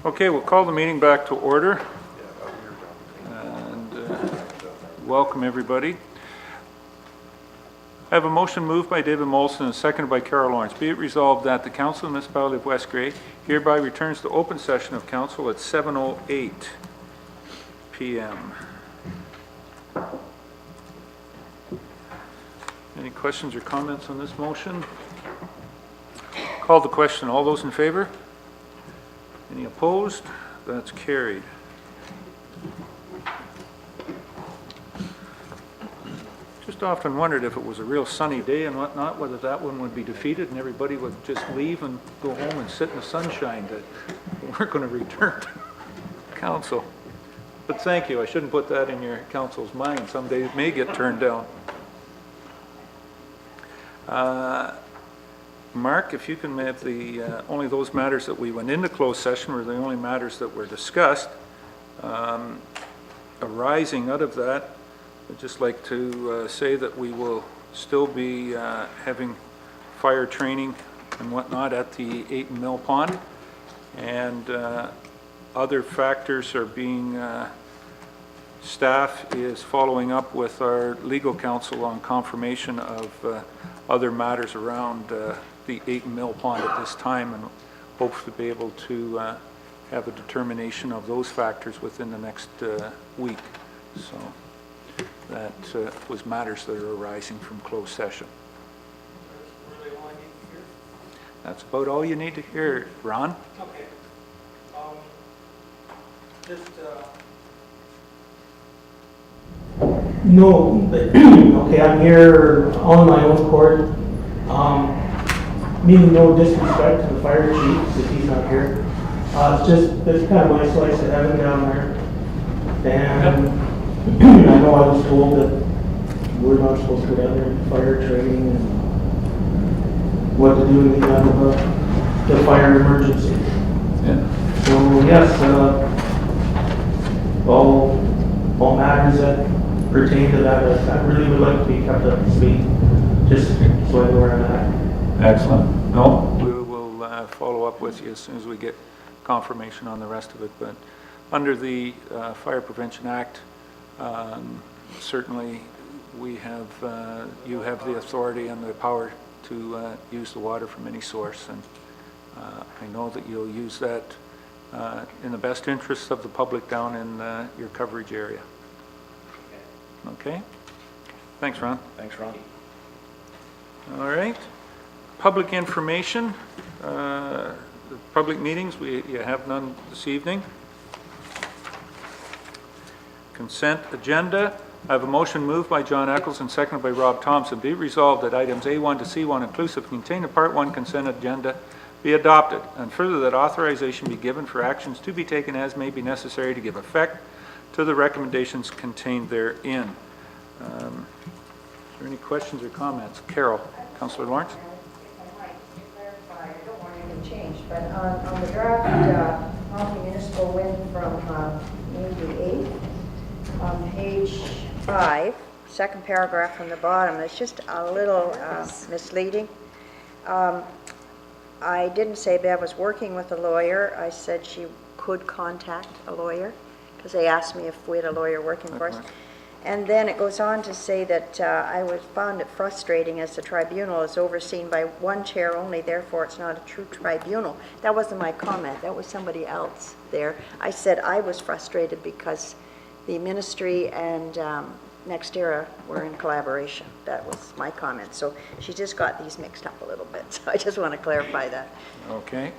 Okay, we'll call the meeting back to order. And welcome everybody. I have a motion moved by David Molson and seconded by Carol Lawrence. Be it resolved that the Council of the Municipality of West Grey hereby returns to open session of Council at 7:08 p.m. Any questions or comments on this motion? Call the question. All those in favor? Any opposed? That's carried. Just often wondered if it was a real sunny day and whatnot, whether that one would be defeated and everybody would just leave and go home and sit in the sunshine, that we're going to return to council. But thank you. I shouldn't put that in your council's mind. Some days may get turned down. Mark, if you can have the only those matters that we went into closed session were the only matters that were discussed. Arising out of that, I'd just like to say that we will still be having fire training and whatnot at the 8 Mill Pond, and other factors are being, staff is following up with our legal counsel on confirmation of other matters around the 8 Mill Pond at this time, and hopes to be able to have a determination of those factors within the next week. So that was matters that are arising from closed session. That's really all I need to hear? That's about all you need to hear, Ron. Okay. Just, No, but, okay, I'm here on my own court. Meaning no disrespect to the fire chief, if he's not here. It's kind of my slice of heaven down there. And I know I was told that we're not supposed to go down there and fire training and what to do in the event of the fire emergency. Yeah. So yes, all matters that pertain to that, I really would like to be kept up to speed, just so I know where I'm at. Excellent. No, we will follow up with you as soon as we get confirmation on the rest of it. But under the Fire Prevention Act, certainly we have, you have the authority and the power to use the water from any source, and I know that you'll use that in the best interests of the public down in your coverage area. Okay? Thanks, Ron. Thanks, Ron. All right. Public information, public meetings, you have none this evening. Consent agenda. I have a motion moved by John Eccles and seconded by Rob Thompson. Be it resolved that items A1 to C1 inclusive contained in Part 1 consent agenda be adopted, and further that authorization be given for actions to be taken as may be necessary to give effect to the recommendations contained therein. Is there any questions or comments? Carol, Councillor Lawrence. I don't want anything changed, but on the draft multi-municipal win from May the 8th, on page 5, second paragraph from the bottom, it's just a little misleading. I didn't say Bev was working with a lawyer. I said she could contact a lawyer, because they asked me if we had a lawyer working for us. And then it goes on to say that I found it frustrating as the tribunal is overseen by one chair only, therefore it's not a true tribunal. That wasn't my comment, that was somebody else there. I said I was frustrated because the ministry and Nextera were in collaboration. That was my comment. So she just got these mixed up a little bit, so I just want to clarify that. Okay.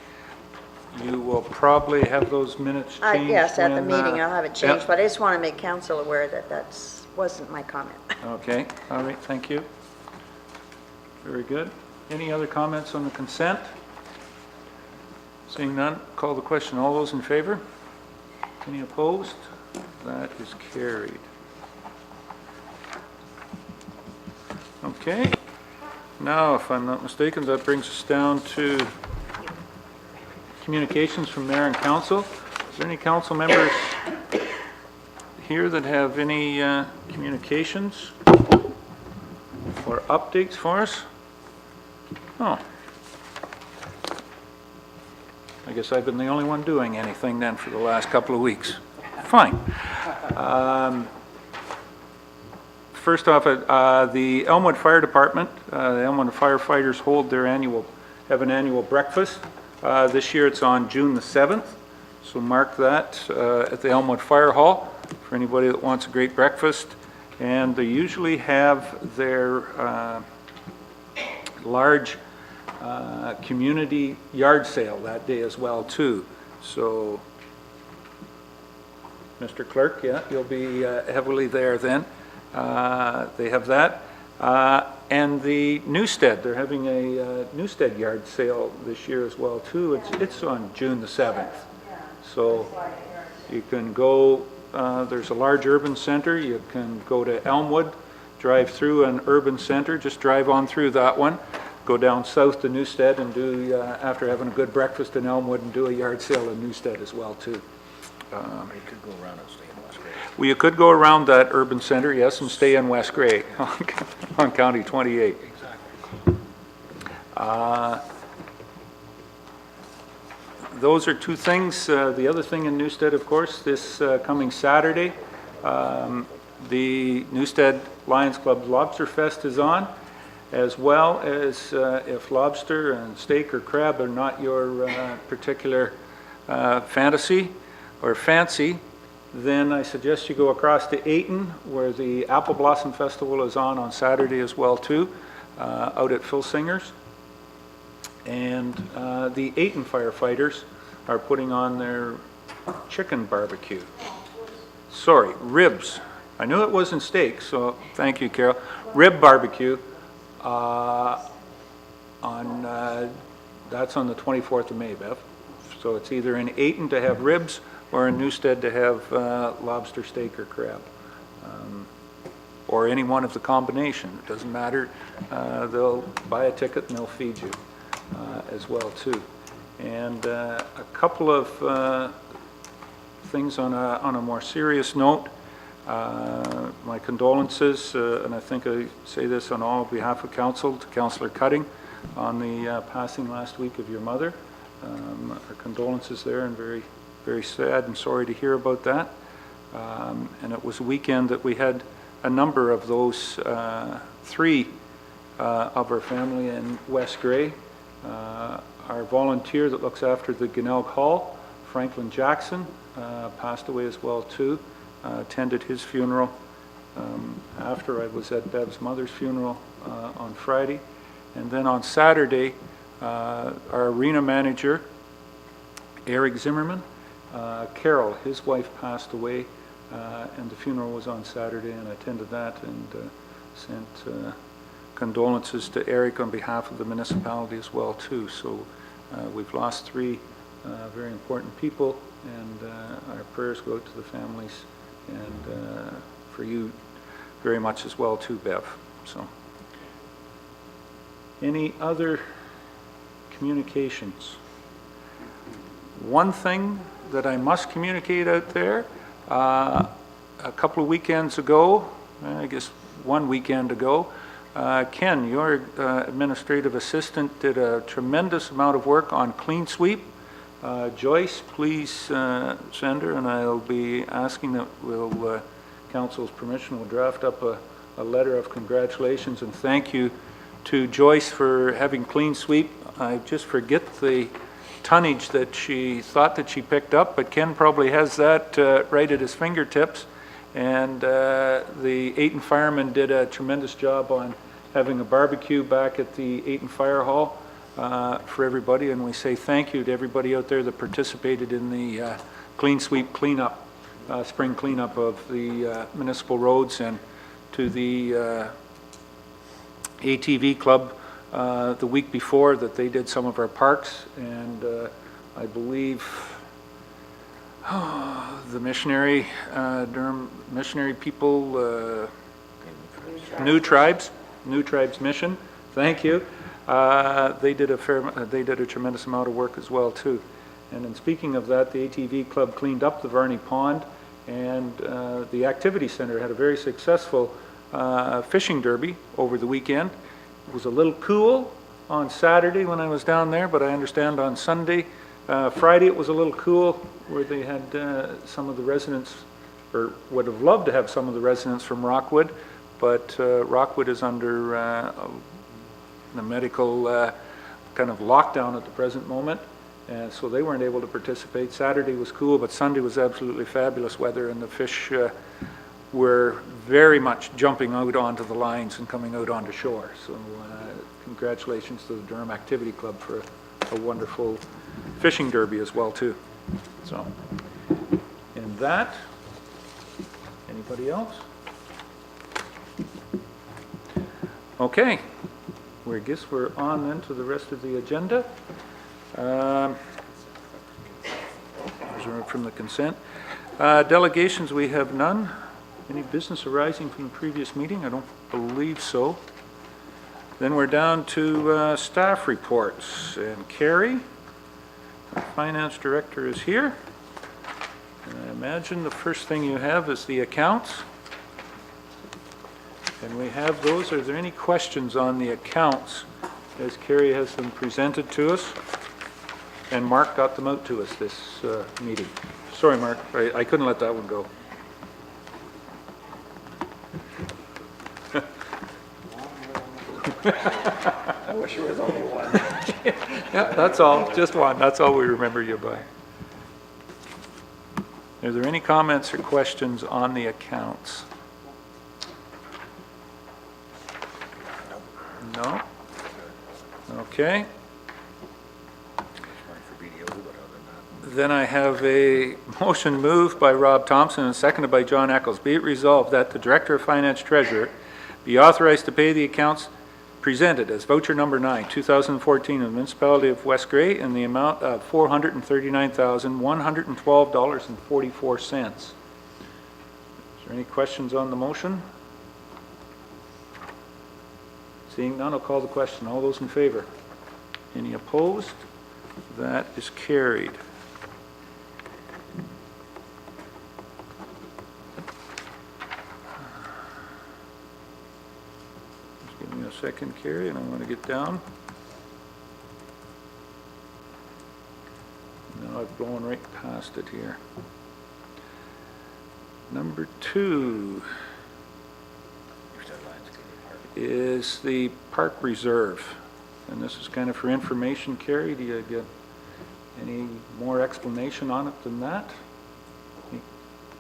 You will probably have those minutes changed. Yes, at the meeting I'll have it changed, yep. but I just want to make council aware that that wasn't my comment. Okay, all right, thank you. Very good. Any other comments on the consent? Seeing none, call the question. All those in favor? Any opposed? That is carried. Okay. Now, if I'm not mistaken, that brings us down to communications from mayor and council. Is there any council members here that have any communications or updates for us? Oh. I guess I've been the only one doing anything then for the last couple of weeks. Fine. First off, the Elmwood Fire Department, the Elmwood firefighters have an annual breakfast. This year it's on June the 7th, so mark that at the Elmwood Fire Hall for anybody that wants a great breakfast. And they usually have their large community yard sale that day as well too. So, Mr. Clerk, yeah, you'll be heavily there then. They have that. And the Newstead, they're having a Newstead yard sale this year as well too. It's on June the 7th. So you can go, there's a large urban center. You can go to Elmwood, drive through an urban center, just drive on through that one, go down south to Newstead and do, after having a good breakfast in Elmwood, and do a yard sale in Newstead as well too. You could go around and stay in West Grey. Well, you could go around that urban center, yes, and stay in West Grey on County 28. Exactly. Those are two things. The other thing in Newstead, of course, this coming Saturday, the Newstead Lions Club Lobster Fest is on, as well as if lobster and steak or crab are not your particular fantasy or fancy, then I suggest you go across to Ayton, where the Apple Blossom Festival is on Saturday as well too, out at Phil Singer's. And the Ayton firefighters are putting on their chicken barbecue. Sorry, ribs. I knew it wasn't steak, so thank you, Carol. Rib barbecue that's on the 24th of May, Bev. So it's either in Ayton to have ribs or in Newstead to have lobster, steak, or crab. Or any one of the combination. It doesn't matter. They'll buy a ticket and they'll feed you as well too. And a couple of things on a more serious note. My condolences, and I think I say this on all behalf of council, to Councillor Cutting on the passing last week of your mother. Our condolences there, and very, very sad and sorry to hear about that. And it was a weekend that we had a number of those three of our family in West Grey. Our volunteer that looks after the Gunnell Hall, Franklin Jackson, passed away as well too. Attended his funeral after I was at Bev's mother's funeral on Friday. And then on Saturday, our arena manager, Eric Zimmerman, Carol, his wife passed away, and the funeral was on Saturday, and I attended that and sent condolences to Eric on behalf of the municipality as well too. So we've lost three very important people, and our prayers go out to the families and for you very much as well too, Bev. So any other communications? One thing that I must communicate out there, a couple of weekends ago, I guess one weekend ago, Ken, your administrative assistant, did a tremendous amount of work on Clean Sweep. Joyce, please send her, and I'll be asking that we'll, council's permission, we'll draft up a letter of congratulations and thank you to Joyce for having Clean Sweep. I just forget the tonnage that she thought that she picked up, but Ken probably has that right at his fingertips. And the Ayton firemen did a tremendous job on having a barbecue back at the Ayton Fire Hall for everybody, and we say thank you to everybody out there that participated in the Clean Sweep cleanup, spring cleanup of the municipal roads, and to the ATV club the week before that they did some of our parks, and I believe the missionary, Durham missionary people, New Tribes Mission, thank you. They did a tremendous amount of work as well too. And in speaking of that, the ATV club cleaned up the Varney Pond, and the activity center had a very successful fishing derby over the weekend. It was a little cool on Saturday when I was down there, but I understand on Sunday Friday, it was a little cool, where they had some of the residents, or would have loved to have some of the residents from Rockwood, but Rockwood is under the medical kind of lockdown at the present moment, and so they weren't able to participate. Saturday was cool, but Sunday was absolutely fabulous weather, and the fish were very much jumping out onto the lines and coming out onto shore. So congratulations to the Durham Activity Club for a wonderful fishing derby as well, too. So, and that, anybody else? Okay, I guess we're on then to the rest of the agenda. From the consent. Delegations, we have none. Any business arising from the previous meeting? I don't believe so. Then we're down to staff reports. And Carrie, our finance director, is here. And I imagine the first thing you have is the accounts. And we have those. Are there any questions on the accounts as Carrie has them presented to us? And Mark got them out to us this meeting. Sorry, Mark, I couldn't let that one go. I wish there was only one. Yeah, that's all, just one, that's all we remember you by. Are there any comments or questions on the accounts? No? Okay. Then I have a motion moved by Rob Thompson and seconded by John Eccles. Be it resolved that the Director of Finance Treasurer be authorized to pay the accounts presented as voucher number 9, 2014 of the Municipality of West Grey in the amount of $439,112.44. Is there any questions on the motion? Seeing none, I'll call the question. All those in favor? Any opposed? That is carried. Just give me a second, Carrie, and I want to get down. No, I've blown right past it here. Number 2 is the Park Reserve. And this is kind of for information, Carrie. Do you get any more explanation on it than that?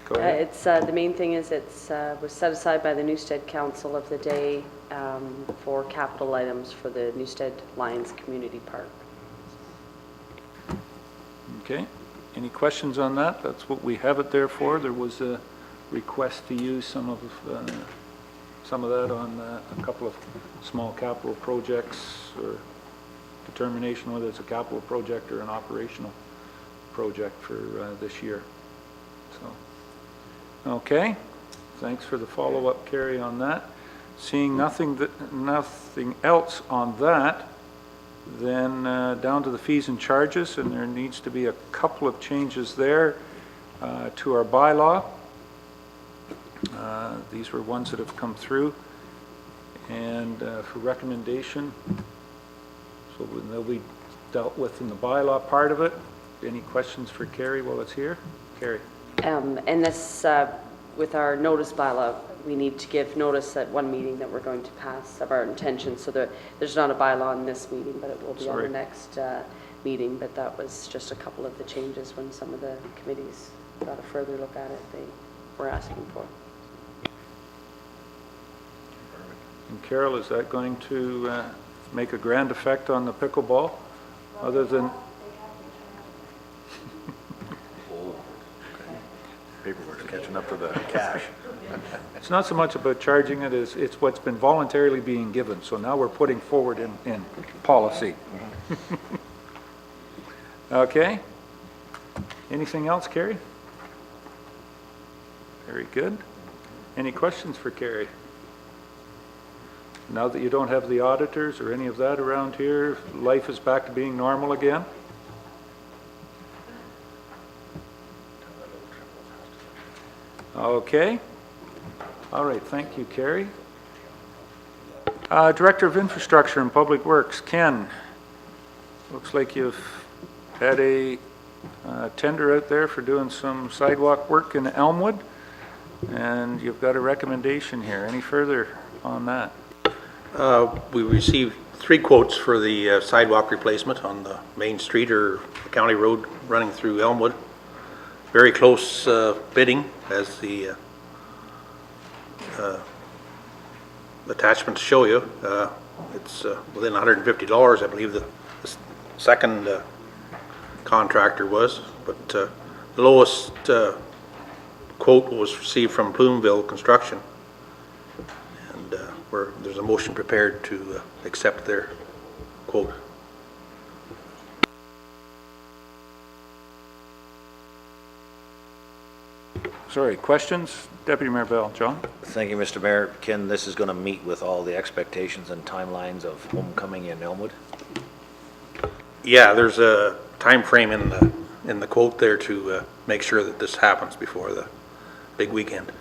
Go ahead. It's the main thing is it's was set aside by the Newstead Council of the day for capital items for the Newstead Lions Community Park. Okay. Any questions on that? That's what we have it there for. There was a request to use some of that on a couple of small capital projects, or determination whether it's a capital project or an operational project for this year. So, okay. Thanks for the follow-up, Carrie, on that. Seeing nothing else on that, then down to the fees and charges, and there needs to be a couple of changes there to our bylaw. These were ones that have come through, and for recommendation, so they'll be dealt with in the bylaw part of it. Any questions for Carrie while it's here? Carrie. And this, with our notice bylaw, we need to give notice at one meeting that we're going to pass of our intention. So there's not a bylaw in this meeting, but it will be on the next meeting. But that was just a couple of the changes when some of the committees got a further look at it, they were asking for. And Carol, is that going to make a grand effect on the pickleball, other than? Paperwork's catching up to the cash. It's not so much about charging it as it's what's been voluntarily being given. So now we're putting forward in policy. Okay. Anything else, Carrie? Very good. Any questions for Carrie? Now that you don't have the auditors or any of that around here, life is back to being normal again? Okay. All right, thank you, Carrie. Director of Infrastructure and Public Works, Ken. Looks like you've had a tender out there for doing some sidewalk work in Elmwood, and you've got a recommendation here. Any further on that? We received 3 quotes for the sidewalk replacement on the main street or the county road running through Elmwood. Very close bidding, as the attachments show you. It's within $150, I believe the second contractor was, but the lowest quote was received from Plumenville Construction, and there's a motion prepared to accept their quote. Sorry, questions? Deputy Mayor Bell. John? Thank you, Mr. Mayor. Ken, this is going to meet with all the expectations and timelines of homecoming in Elmwood? Yeah, there's a time frame in the quote there to make sure that this happens before the big weekend.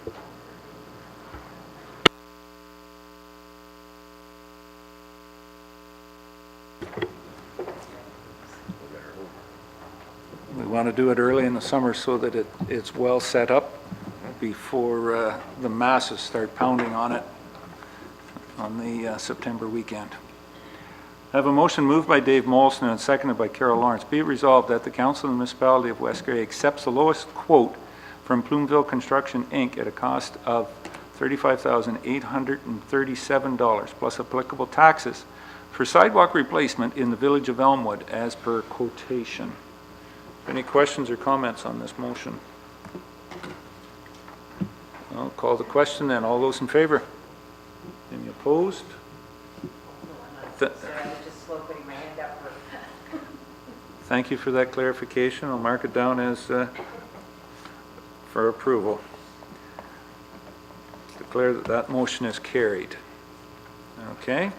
We want to do it early in the summer so that it's well set up before the masses start pounding on it on the September weekend. I have a motion moved by Dave Molson and seconded by Carol Lawrence. Be it resolved that the Council of the Municipality of West Grey accepts the lowest quote from Plumenville Construction, Inc. at a cost of $35,837 plus applicable taxes for sidewalk replacement in the village of Elmwood as per quotation. Any questions or comments on this motion? I'll call the question then. All those in favor? Any opposed? Thank you for that clarification. I'll mark it down as for approval. Declare that that motion is carried. Okay.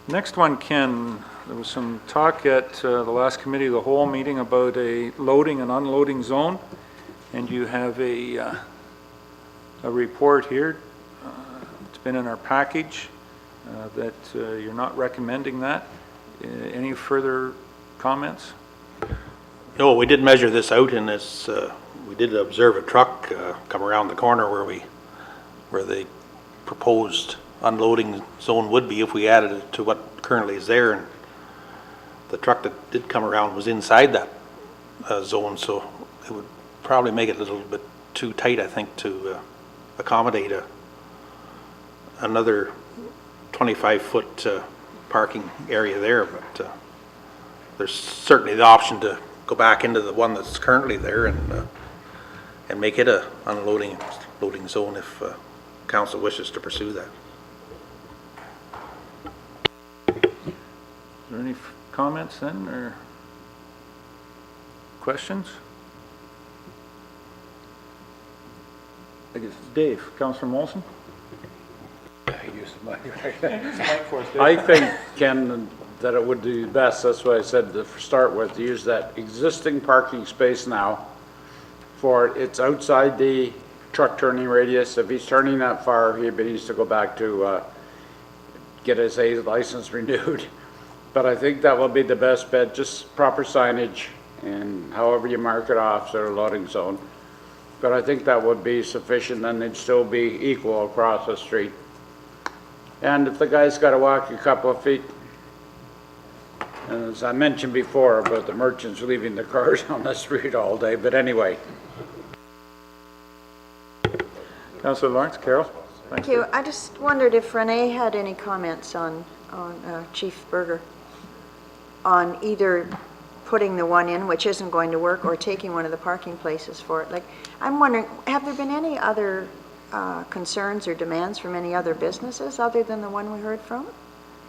Next one, Ken, there was some talk at the last committee of the whole meeting about a loading and unloading zone, and you have a report here. It's been in our package that you're not recommending that. Any further comments? No, we did measure this out, and it's, we did observe a truck come around the corner where the proposed unloading zone would be if we added it to what currently is there. And the truck that did come around was inside that zone, so it would probably make it a little bit too tight, I think, to accommodate another 25-foot parking area there. But there's certainly the option to go back into the one that's currently there and make it a unloading loading zone if council wishes to pursue that. Is there any comments then, or questions? I guess Dave, Councillor Molson. I think, Ken, that it would be best, that's what I said to start with, to use that existing parking space now for it's outside the truck turning radius. If he's turning that far, he needs to go back to get his A license renewed. But I think that will be the best bet, just proper signage and however you mark it off, sort of loading zone. But I think that would be sufficient, and they'd still be equal across the street. And if the guy's got to walk a couple of feet, and as I mentioned before about the merchants leaving the cars on the street all day, but anyway. Councillor Lawrence. Carol? Thank you. I just wondered if Renee had any comments on Chief Berger, on either putting the one in, which isn't going to work, or taking one of the parking places for it. Like, I'm wondering, have there been any other concerns or demands from any other businesses other than the one we heard from?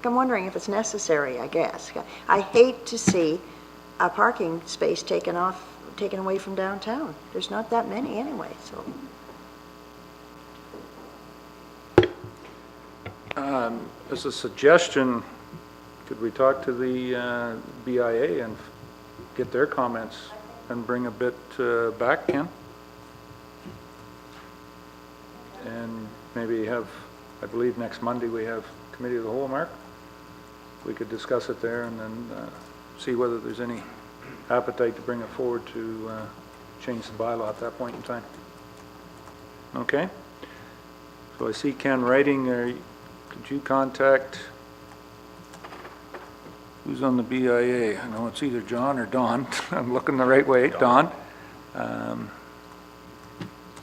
I'm wondering if it's necessary, I guess. I hate to see a parking space taken away from downtown. There's not that many anyway, so. As a suggestion, could we talk to the BIA and get their comments and bring a bit back, Ken? And maybe have, I believe next Monday we have committee of the whole, Mark? we could discuss it there and then see whether there's any appetite to bring it forward to change the bylaw at that point in time. Okay? So I see Ken writing there. Could you contact, who's on the BIA? I know it's either John or Don. I'm looking the right way. Don.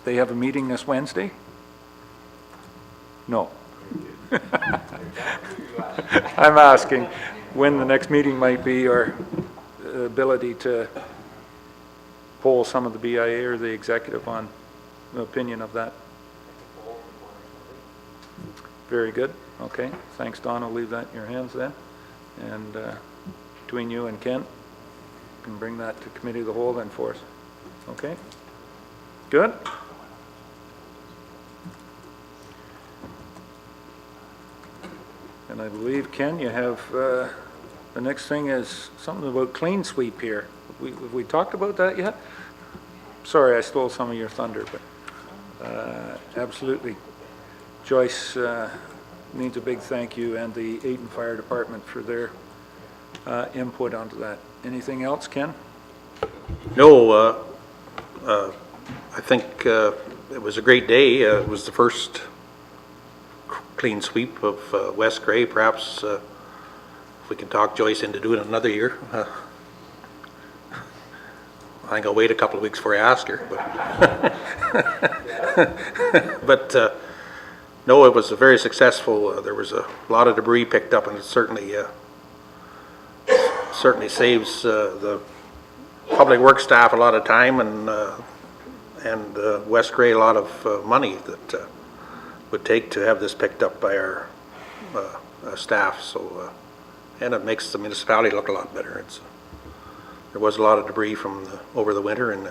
They have a meeting this Wednesday? No. I'm asking when the next meeting might be, or the ability to poll some of the BIA or the executive on the opinion of that. Very good. Okay. Thanks, Don. I'll leave that in your hands then. And between you and Kent, you can bring that to committee of the whole then for us. Okay? Good? And I believe, Ken, you have, the next thing is something about clean sweep here. Have we talked about that yet? Sorry, I stole some of your thunder, but absolutely. Joyce needs a big thank you, and the Ayton Fire Department for their input onto that. Anything else, Ken? No, I think it was a great day. It was the first clean sweep of West Grey. Perhaps if we can talk Joyce into doing it another year. I think I'll wait a couple of weeks before I ask her. But no, it was very successful. There was a lot of debris picked up, and it certainly saves the public works staff a lot of time and West Grey a lot of money that would take to have this picked up by our staff. So, and it makes the municipality look a lot better. There was a lot of debris from over the winter, and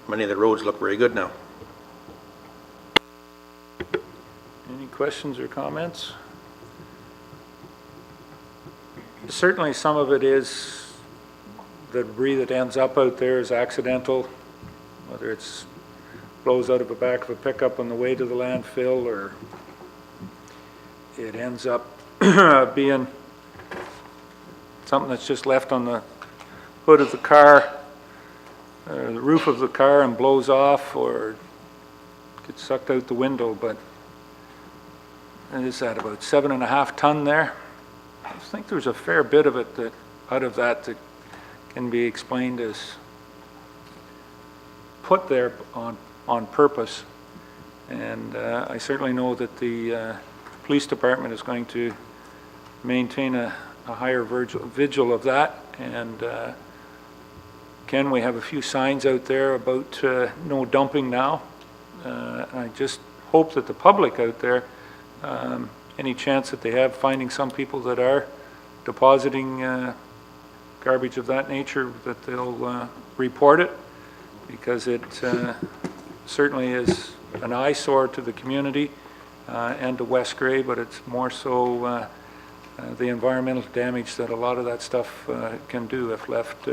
many of the roads look very good now. Any questions or comments? Certainly some of it is the debris that ends up out there is accidental, whether it's blows out of the back of a pickup on the way to the landfill, or it ends up being something that's just left on the hood of the car, the roof of the car, and blows off or gets sucked out the window. But it is at about 7.5 ton there. I think there's a fair bit of it that out of that can be explained as put there on purpose. And I certainly know that the police department is going to maintain a higher vigil of that. And Ken, we have a few signs out there about no dumping now. I just hope that the public out there, any chance that they have finding some people that are depositing garbage of that nature, that they'll report it, because it certainly is an eyesore to the community and to West Grey, but it's more so the environmental damage that a lot of that stuff can do if left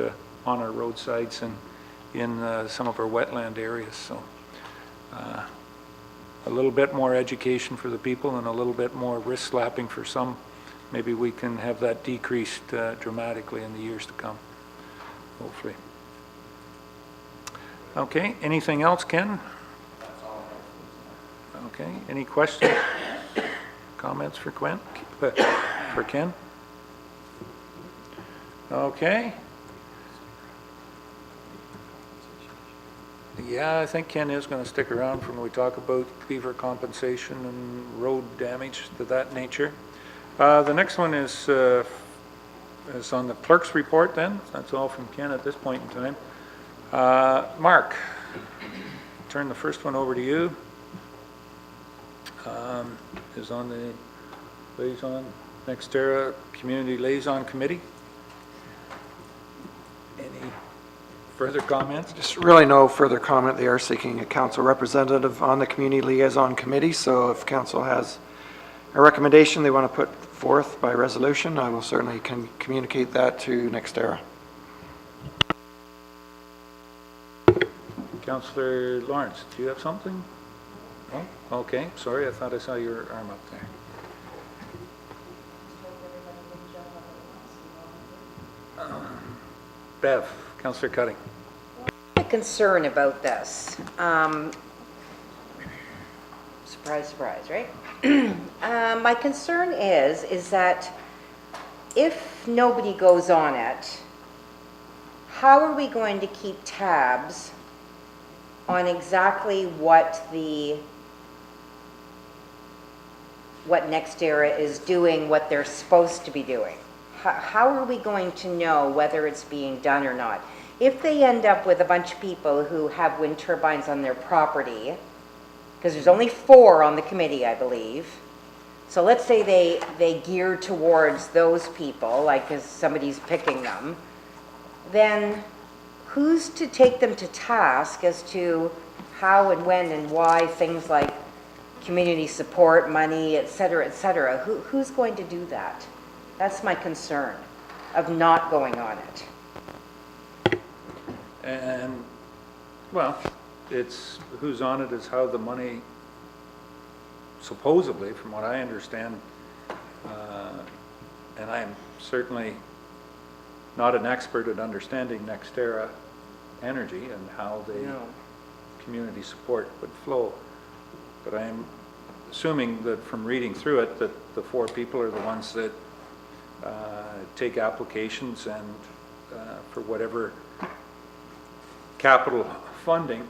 on our roadsides and in some of our wetland areas. So a little bit more education for the people and a little bit more wrist slapping for some. Maybe we can have that decreased dramatically in the years to come, hopefully. Okay, anything else, Ken? Okay, any questions, comments for Ken? Okay. Yeah, I think Ken is going to stick around for when we talk about beaver compensation and road damage to that nature. The next one is on the clerk's report then. That's all from Ken at this point in time. Mark, turn the first one over to you. Is on the liaison, Nextera Community Liaison Committee. Any further comments? Just really no further comment. They are seeking a council representative on the Community Liaison Committee, so if council has a recommendation they want to put forth by resolution, I will certainly communicate that to Nextera. Councillor Lawrence, do you have something? No? Okay, sorry, I thought I saw your arm up there. Bev, Councillor Cutting. A concern about this. Surprise, surprise, right? My concern is that if nobody goes on it, how are we going to keep tabs on exactly what NextEra is doing, what they're supposed to be doing? How are we going to know whether it's being done or not? If they end up with a bunch of people who have wind turbines on their property, because there's only 4 on the committee, I believe. So let's say they gear towards those people, like if somebody's picking them, then who's to take them to task as to how and when and why things like community support, money, et cetera, who's going to do that? That's my concern of not going on it. And, well, it's, who's on it is how the money, supposedly, from what I understand, and I am certainly not an expert at understanding NextEra Energy and how the community support would flow, but I am assuming that from reading through it that the 4 people are the ones that take applications and for whatever capital funding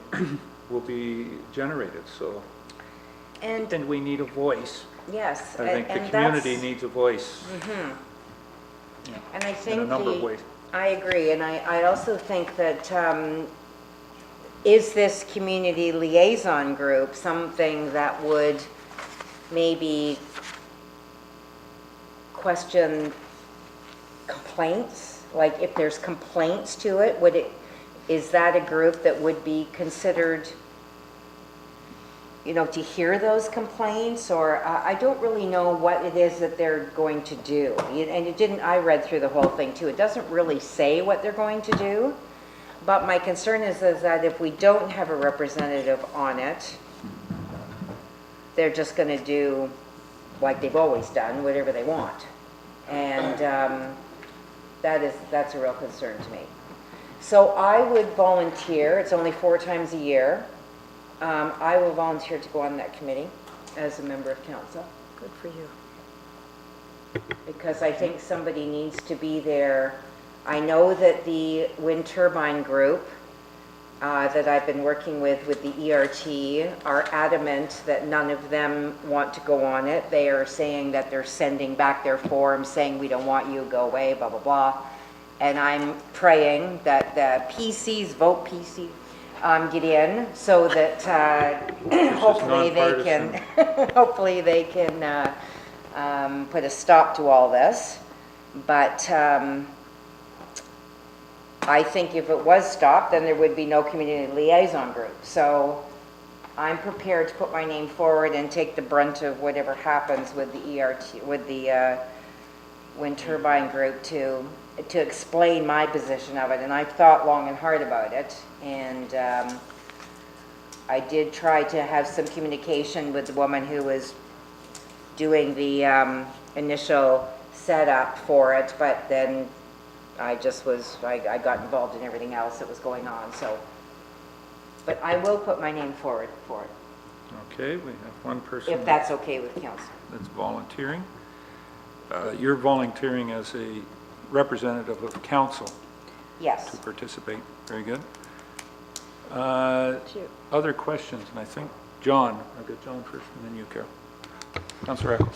will be generated. So, and we need a voice. Yes, I think the community needs a voice. Yeah, and I think in a number of ways. I agree, and I also think that is this community liaison group something that would maybe question complaints? Like if there's complaints to it, is that a group that would be considered, to hear those complaints? Or I don't really know what it is that they're going to do. And I read through the whole thing too. It doesn't really say what they're going to do. But my concern is that if we don't have a representative on it, they're just going to do like they've always done, whatever they want. And that's a real concern to me. So I would volunteer. It's only 4 times a year. I will volunteer to go on that committee as a member of council. Good for you. Because I think somebody needs to be there. I know that the wind turbine group that I've been working with the ERT are adamant that none of them want to go on it. They are saying that they're sending back their forms saying we don't want you, go away, blah, blah, blah. And I'm praying that the PCs, vote PC, get in so that hopefully they can put a stop to all this. But I think if it was stopped, then there would be no community liaison group. So I'm prepared to put my name forward and take the brunt of whatever happens with the ERT, with the wind turbine group to explain my position of it. And I've thought long and hard about it. And I did try to have some communication with the woman who was doing the initial setup for it, but then I got involved in everything else that was going on. So, but I will put my name forward for it. Okay, we have one person. If that's okay with council. That's volunteering. You're volunteering as a representative of council. Yes. To participate. Very good. Other questions? And I think John, I'll get John first and then you, Carol. Councillor Eccles.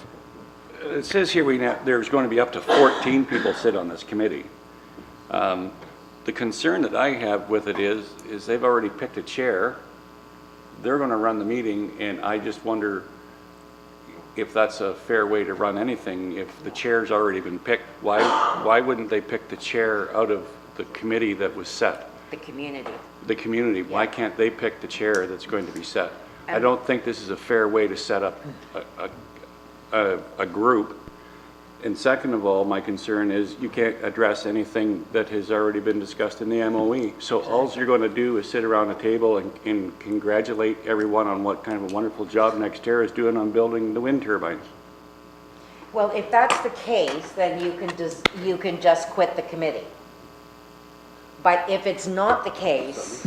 It says here there's going to be up to 14 people sit on this committee. The concern that I have with it is they've already picked a chair. They're going to run the meeting, and I just wonder if that's a fair way to run anything. If the chair's already been picked, why wouldn't they pick the chair out of the committee that was set? The community. The community. Why can't they pick the chair that's going to be set? I don't think this is a fair way to set up a group. And second of all, my concern is you can't address anything that has already been discussed in the MOE. So all you're going to do is sit around a table and congratulate everyone on what kind of a wonderful job NextEra is doing on building the wind turbines. Well, if that's the case, then you can just quit the committee. But if it's not the case,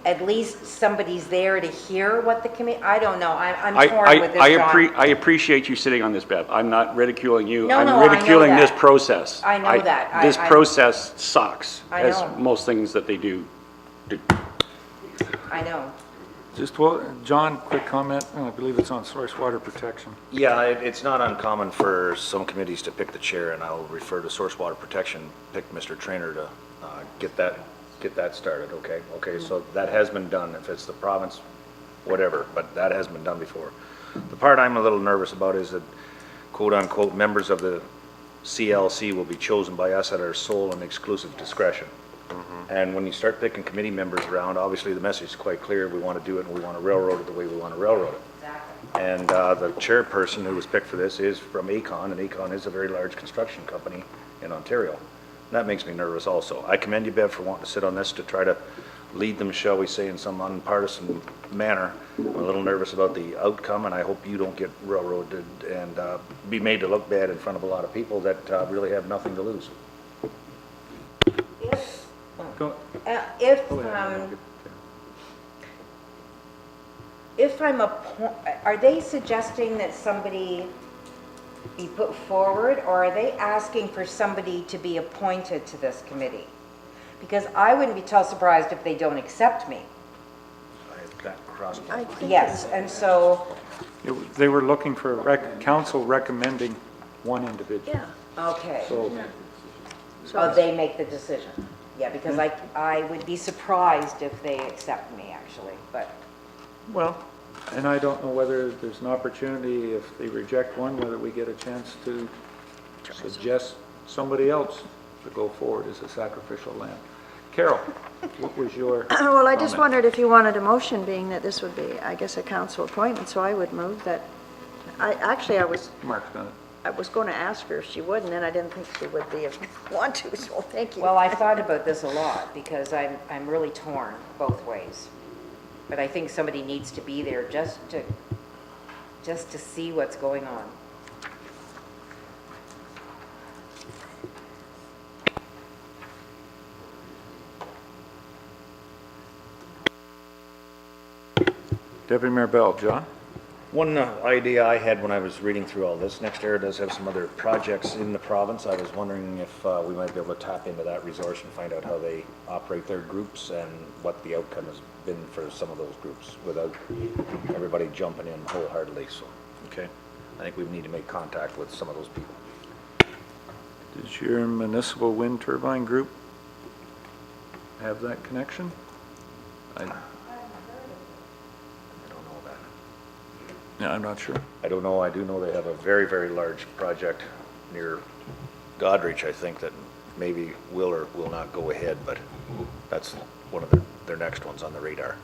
at least somebody's there to hear what the committee, I don't know, I'm torn with this, John. I appreciate you sitting on this, Bev. I'm not ridiculing you. No, I'm no, I know ridiculing this that. process. I know that. This process sucks, I as know. most things that they do. I know. Just, well, John, quick comment. I believe it's on source water protection. Yeah, it's not uncommon for some committees to pick the chair, and I'll refer to source water protection, pick Mr. Trainer to get that started, okay? Okay, so that has been done. If it's the province, whatever, but that has been done before. The part I'm a little nervous about is that quote-unquote members of the CLC will be chosen by us at our sole and exclusive discretion. And when you start picking committee members around, obviously the message is quite clear. We want to do it, and we want to railroad it the way we want to railroad it. Exactly. And the chairperson who was picked for this is from Aecon, and Aecon is a very large construction company in Ontario. That makes me nervous also. I commend you, Bev, for wanting to sit on this to try to lead them, shall we say, in some unpartisan manner. I'm a little nervous about the outcome, and I hope you don't get railroaded and be made to look bad in front of a lot of people that really have nothing to lose. If are they suggesting that somebody be put forward, or are they asking for somebody to be appointed to this committee? Because I wouldn't be too surprised if they don't accept me. That crossed. I think Yes, and so, They were looking for council recommending one individual. Yeah. okay. So, They make the decision. Yeah, because I would be surprised if they accept me, actually, but. well, and I don't know whether there's an opportunity, if they reject one, whether we get a chance to suggest somebody else to go forward as a sacrificial lamb. Carol, what was your Well, I just comment? wondered if you wanted a motion, being that this would be, I guess, a council appointment, so I would move that, I Mark's done it. was going to ask her if she would, and then I didn't think she would be, want to, so thank you. Well, I thought about this a lot, because I'm really torn both ways. But I think somebody needs to be there just to see what's going on. Deputy Mayor Bell, John? One idea I had when I was reading through all this, NextEra does have some other projects in the province. I was wondering if we might be able to tap into that resource and find out how they operate their groups and what the outcome has been for some of those groups without everybody jumping in wholeheartedly. So, okay, I think we need to make contact with some of those people. Does your municipal wind turbine group have that connection? I don't know that. Yeah, I'm not sure. I don't know. I do know they have a very, very large project near Godrich, I think, that maybe will or will not go ahead, but that's one of their next ones on the radar.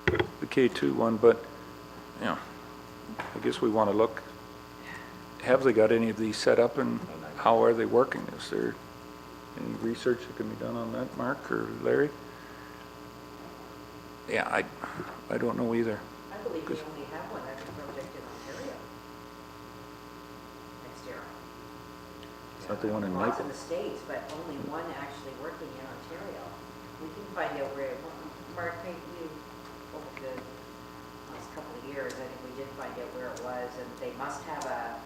The K2 one, but, you know, I guess we want to look, have they got any of these set up, and how are they working? Is there any research that can be done on that, Mark or Larry? Yeah, I don't know either. I believe we only have one that's a project in Ontario. NextEra. Is that the one in Lots Maple? in the States, but only one actually working in Ontario. We can find out where, Mark, maybe you, over the last couple of years, I think we did find out where it was, and they must have a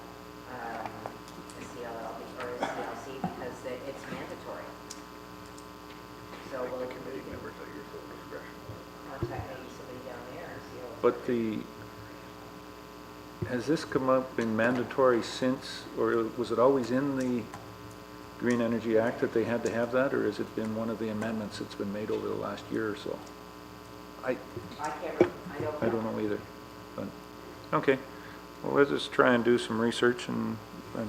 CLL or a CLC because it's mandatory. So we'll contact maybe somebody down there and see how. But has this come up in mandatory since, or was it always in the Green Energy Act that they had to have that, or has it been one of the amendments that's been made over the last year or so? I don't know either, but, okay. Well, let's just try and do some research, and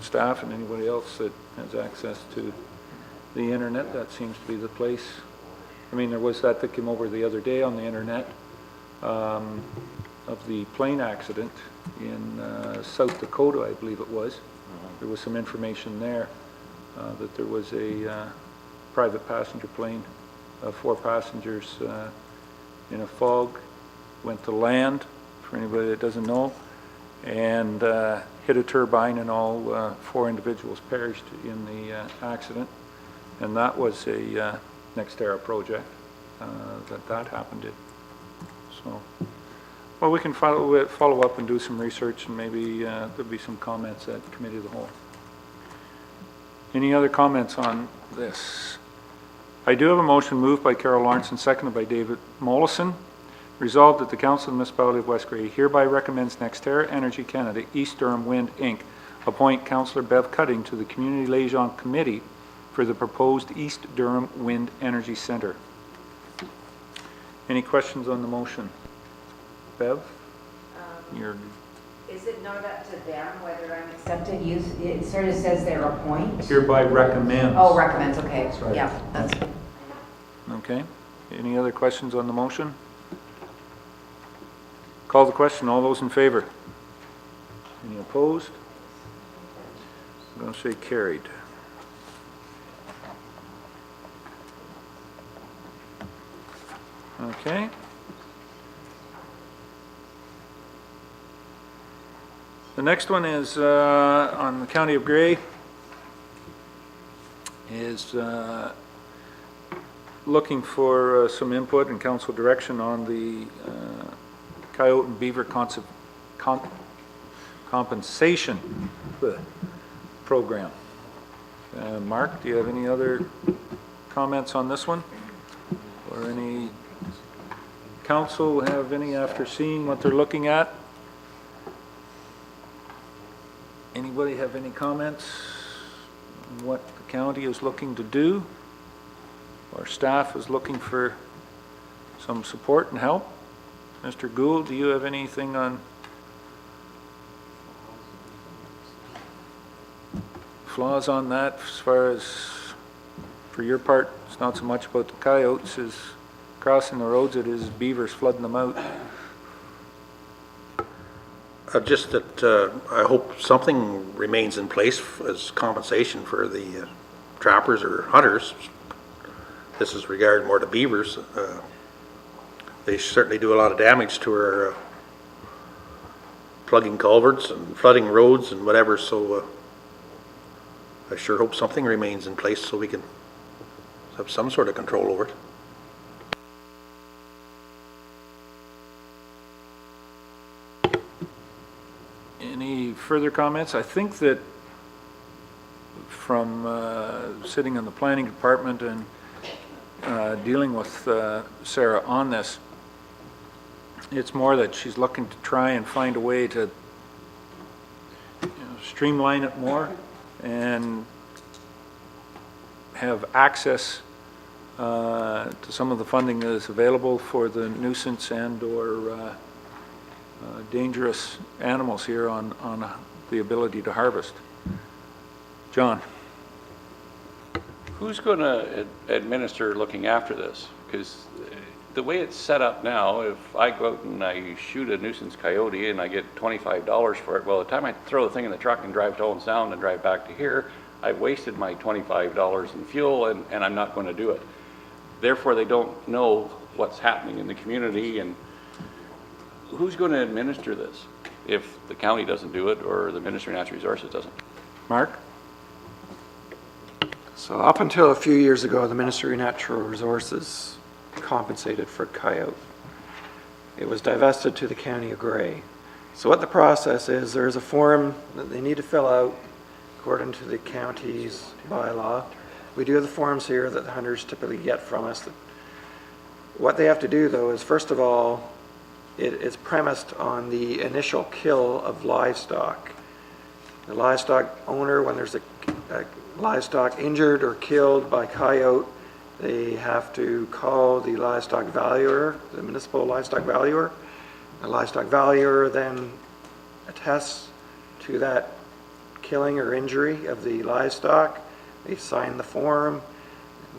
staff and anybody else that has access to the internet, that seems to be the place. I mean, there was that came over the other day on the internet, of the plane accident in South Dakota, I believe it was. There was some information there that there was a private passenger plane of 4 passengers in a fog, went to land, for anybody that doesn't know, and hit a turbine, and all 4 individuals perished in the accident. And that was a NextEra project that happened in. So, well, we can follow up and do some research, and maybe there'll be some comments at Committee of the Whole. Any other comments on this? I do have a motion moved by Carol Lawrence and seconded by David Mollison. Resolved that the Council of the Municipality of West Grey hereby recommends NextEra Energy Canada East Durham Wind Inc. appoint Councillor Bev Cutting to the Community Liaison Committee for the proposed East Durham Wind Energy Centre. Any questions on the motion? Bev? You're Is it not up to them whether I'm accepted? It sort of says they're appoint. hereby recommends. Oh, recommends, okay. That's right. Yeah, that's, Okay. Any other questions on the motion? Call the question. All those in favor? Any opposed? I'm going to say carried. Okay. The next one is on the County of Grey, is looking for some input and council direction on the coyote and beaver compensation program. Mark, do you have any other comments on this one? Or any council have any after seeing what they're looking at? Anybody have any comments on what the county is looking to do? Our staff is looking for some support and help. Mr. Gould, do you have anything on flaws on that as far as, for your part, it's not so much about the coyotes as crossing the roads, it is beavers flooding them out. Just that I hope something remains in place as compensation for the trappers or hunters. This is regard more to beavers. They certainly do a lot of damage to our plugging culverts and flooding roads and whatever, so I sure hope something remains in place so we can have some sort of control over it. Any further comments? I think that from sitting in the planning department and dealing with Sarah on this, it's more that she's looking to try and find a way to streamline it more and have access to some of the funding that is available for the nuisance and or dangerous animals here on the ability to harvest. John? Who's going to administer looking after this? Because the way it's set up now, if I go out and I shoot a nuisance coyote and I get $25 for it, well, the time I throw the thing in the truck and drive to Owen Sound and drive back to here, I've wasted my $25 in fuel and I'm not going to do it. Therefore, they don't know what's happening in the community, and who's going to administer this if the county doesn't do it or the Ministry of Natural Resources doesn't? Mark? So up until a few years ago, the Ministry of Natural Resources compensated for coyote. It was divested to the County of Grey. So what the process is, there's a form that they need to fill out according to the county's bylaw. We do have the forms here that the hunters typically get from us. What they have to do, though, is first of all, it is premised on the initial kill of livestock. The livestock owner, when there's a livestock injured or killed by coyote, they have to call the livestock valuer, the municipal livestock valuer. The livestock valuer then attests to that killing or injury of the livestock. They sign the form,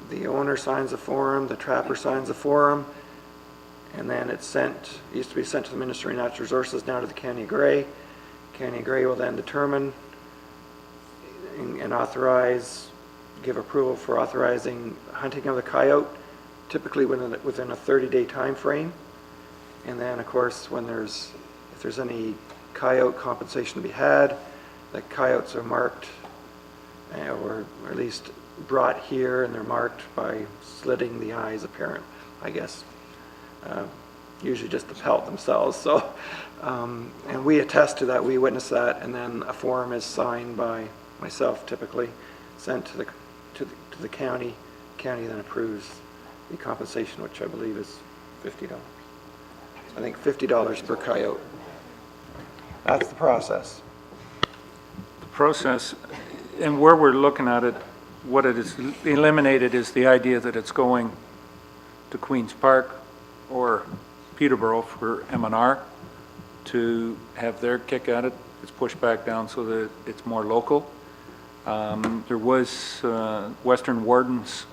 the owner signs the form, the trapper signs the form, and then it's sent, it used to be sent to the Ministry of Natural Resources, now to the County of Grey. County of Grey will then determine and authorize, give approval for authorizing hunting of the coyote, typically within a 30-day time frame. And then, of course, if there's any coyote compensation to be had, the coyotes are marked or at least brought here and they're marked by slitting the eyes apparent, I guess. Usually just the pelt themselves, so, and we attest to that, we witness that, and then a form is signed by myself typically, sent to the county. County then approves the compensation, which I believe is $50. I think $50 per coyote. That's the process. The process, and where we're looking at it, what it is eliminated is the idea that it's going to Queen's Park or Peterborough for M&R to have their kick at it. It's pushed back down so that it's more local. There was, Western Wardens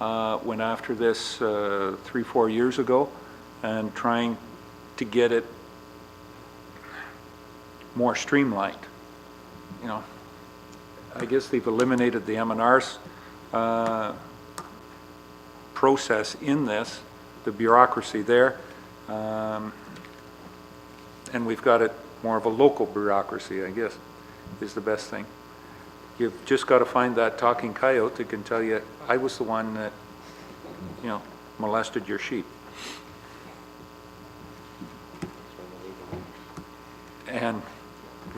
went after this 3-4 years ago and trying to get it more streamlined. You know, I guess they've eliminated the M&R's process in this, the bureaucracy there, and we've got it more of a local bureaucracy, I guess, is the best thing. You've just got to find that talking coyote that can tell you, I was the one that, you know, molested your sheep. And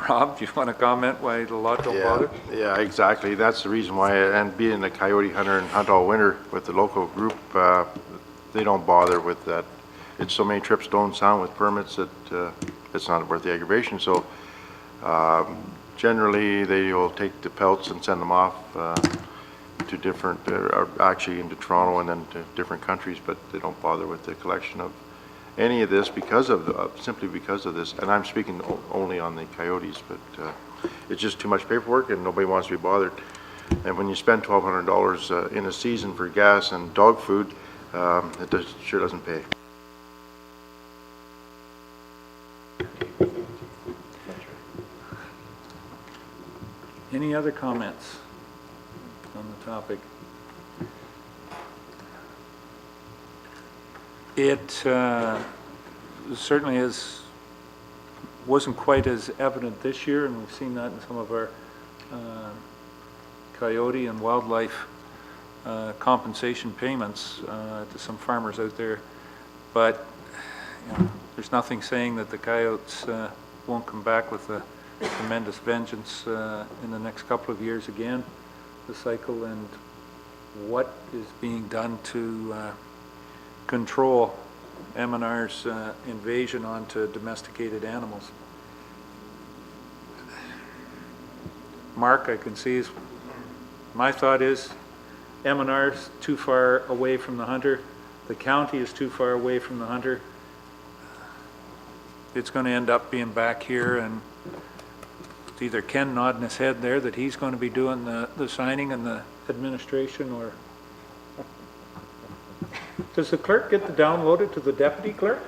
Rob, do you want to comment why a lot don't bother? Yeah, exactly. That's the reason why, and being a coyote hunter and hunt all winter with the local group, they don't bother with that. It's so many trips down sound with permits that it's not worth the aggravation. So generally they will take the pelts and send them off to different, actually into Toronto and then to different countries, but they don't bother with the collection of any of this because of simply because of this. And I'm speaking only on the coyotes, but it's just too much paperwork and nobody wants to be bothered. And when you spend $1,200 in a season for gas and dog food, it sure doesn't pay. Any other comments on the topic? It certainly wasn't quite as evident this year, and we've seen that in some of our coyote and wildlife compensation payments to some farmers out there. But you know, there's nothing saying that the coyotes won't come back with a tremendous vengeance in the next couple of years again, the cycle, and what is being done to control M&R's invasion onto domesticated animals. Mark, I can see, my thought is M&R's too far away from the hunter. The county is too far away from the hunter. It's going to end up being back here, and it's either Ken nodding his head there that he's going to be doing the signing and the administration, or does the clerk get to download it to the deputy clerk?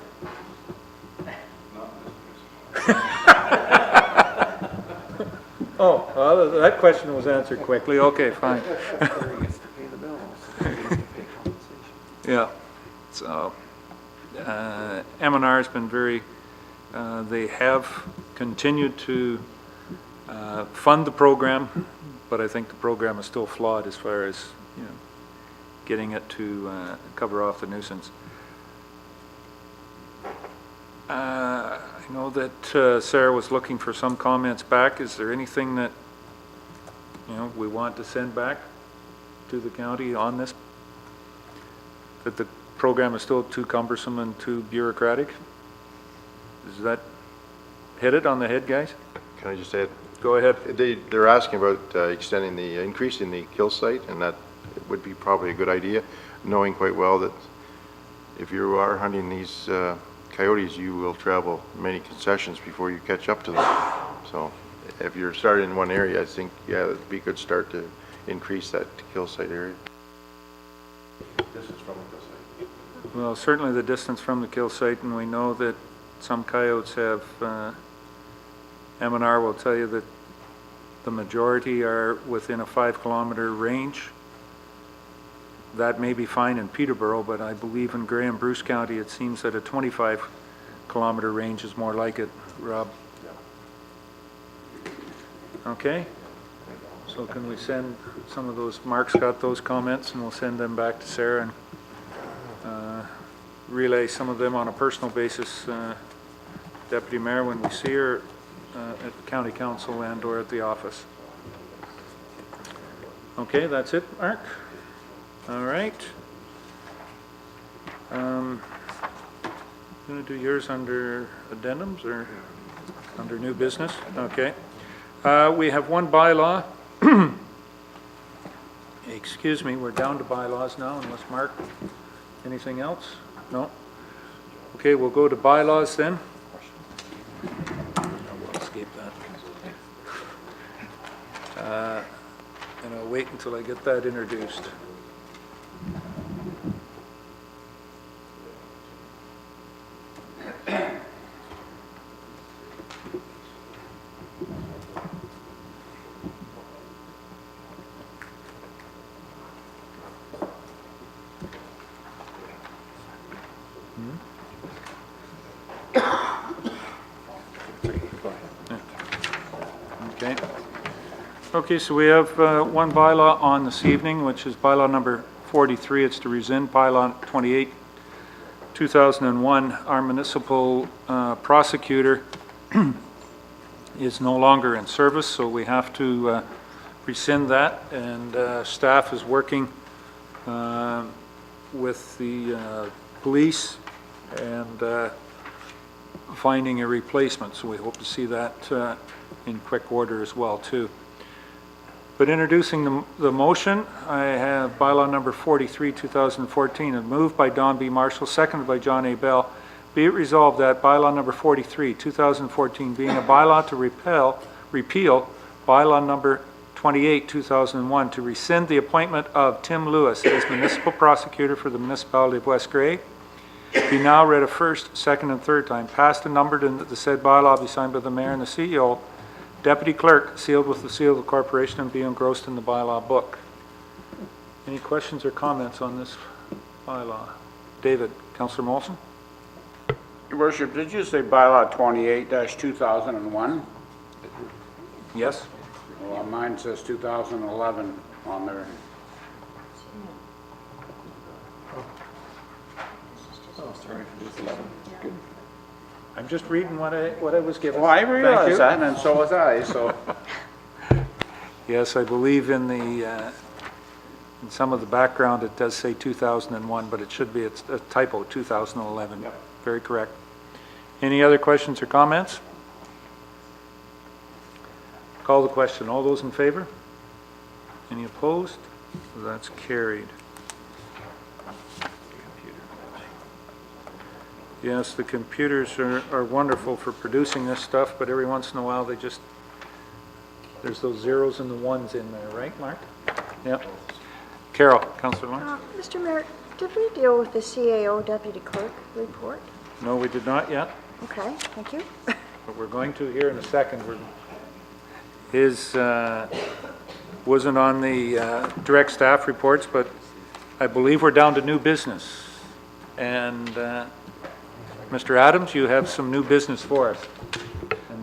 Oh, well, that question was answered quickly. Okay, fine. Yeah, so M&R has been very, they have continued to fund the program, but I think the program is still flawed as far as, you know, getting it to cover off the nuisance. I know that Sarah was looking for some comments back. Is there anything that, you know, we want to send back to the county on this? That the program is still too cumbersome and too bureaucratic? Does that hit it on the head, guys? Can I just add? Go ahead. They're asking about increasing the kill site, and that would be probably a good idea, knowing quite well that if you are hunting these coyotes, you will travel many concessions before you catch up to them. So if you're starting in one area, I think, yeah, it'd be a good start to increase that kill site area. Distance from the kill site. Well, certainly the distance from the kill site, and we know that some coyotes have, M&R will tell you that the majority are within a 5-kilometer range. That may be fine in Peterborough, but I believe in Graham Bruce County it seems that a 25-kilometer range is more like it, Rob. Okay? So can we send some of those, Mark's got those comments, and we'll send them back to Sarah and relay some of them on a personal basis, Deputy Mayor, when we see her at the County Council and or at the office. Okay, that's it, Mark? All right. Going to do yours under addendums or under new business? Okay. We have one bylaw. Excuse me, we're down to bylaws now, unless Mark, anything else? No? Okay, we'll go to bylaws then. We'll escape that. And I'll wait until I get that introduced. Okay. Okay, so we have one bylaw on this evening, which is bylaw number 43. It's to rescind bylaw 28, 2001. Our municipal prosecutor is no longer in service, so we have to rescind that, and staff is working with the police and finding a replacement, so we hope to see that in quick order as well too. But introducing the motion, I have bylaw number 43, 2014, and moved by Don B. Marshall, seconded by John A. Bell. Be it resolved that bylaw number 43, 2014, being a bylaw to repeal bylaw number 28, 2001, to rescind the appointment of Tim Lewis as municipal prosecutor for the municipality of West Grey, be now read a first, second, and third time, passed and numbered, and that the said bylaw be signed by the mayor and the CEO, deputy clerk, sealed with the seal of the corporation, and be engrossed in the bylaw book. Any questions or comments on this bylaw? David, Councillor Molson? Your Worship, did you say bylaw 28-2001? Yes. Well, mine says 2011 on there. I'm just reading what I was given. Well, I Thank you. realize that, and so was I, so. Yes, I believe in the, in some of the background, it does say 2001, but it should be, it's a typo, 2011. Yep. Very correct. Any other questions or comments? Call the question. All those in favor? Any opposed? That's carried. Yes, the computers are wonderful for producing this stuff, but every once in a while they just, there's those zeros and the ones in there, right, Mark? Yep. Carol, Councillor Lawrence? Mr. Mayor, did we deal with the CAO deputy clerk report? No, we did not yet, Okay, thank you. but we're going to here in a second. His wasn't on the direct staff reports, but I believe we're down to new business. And Mr. Adams, you have some new business for us.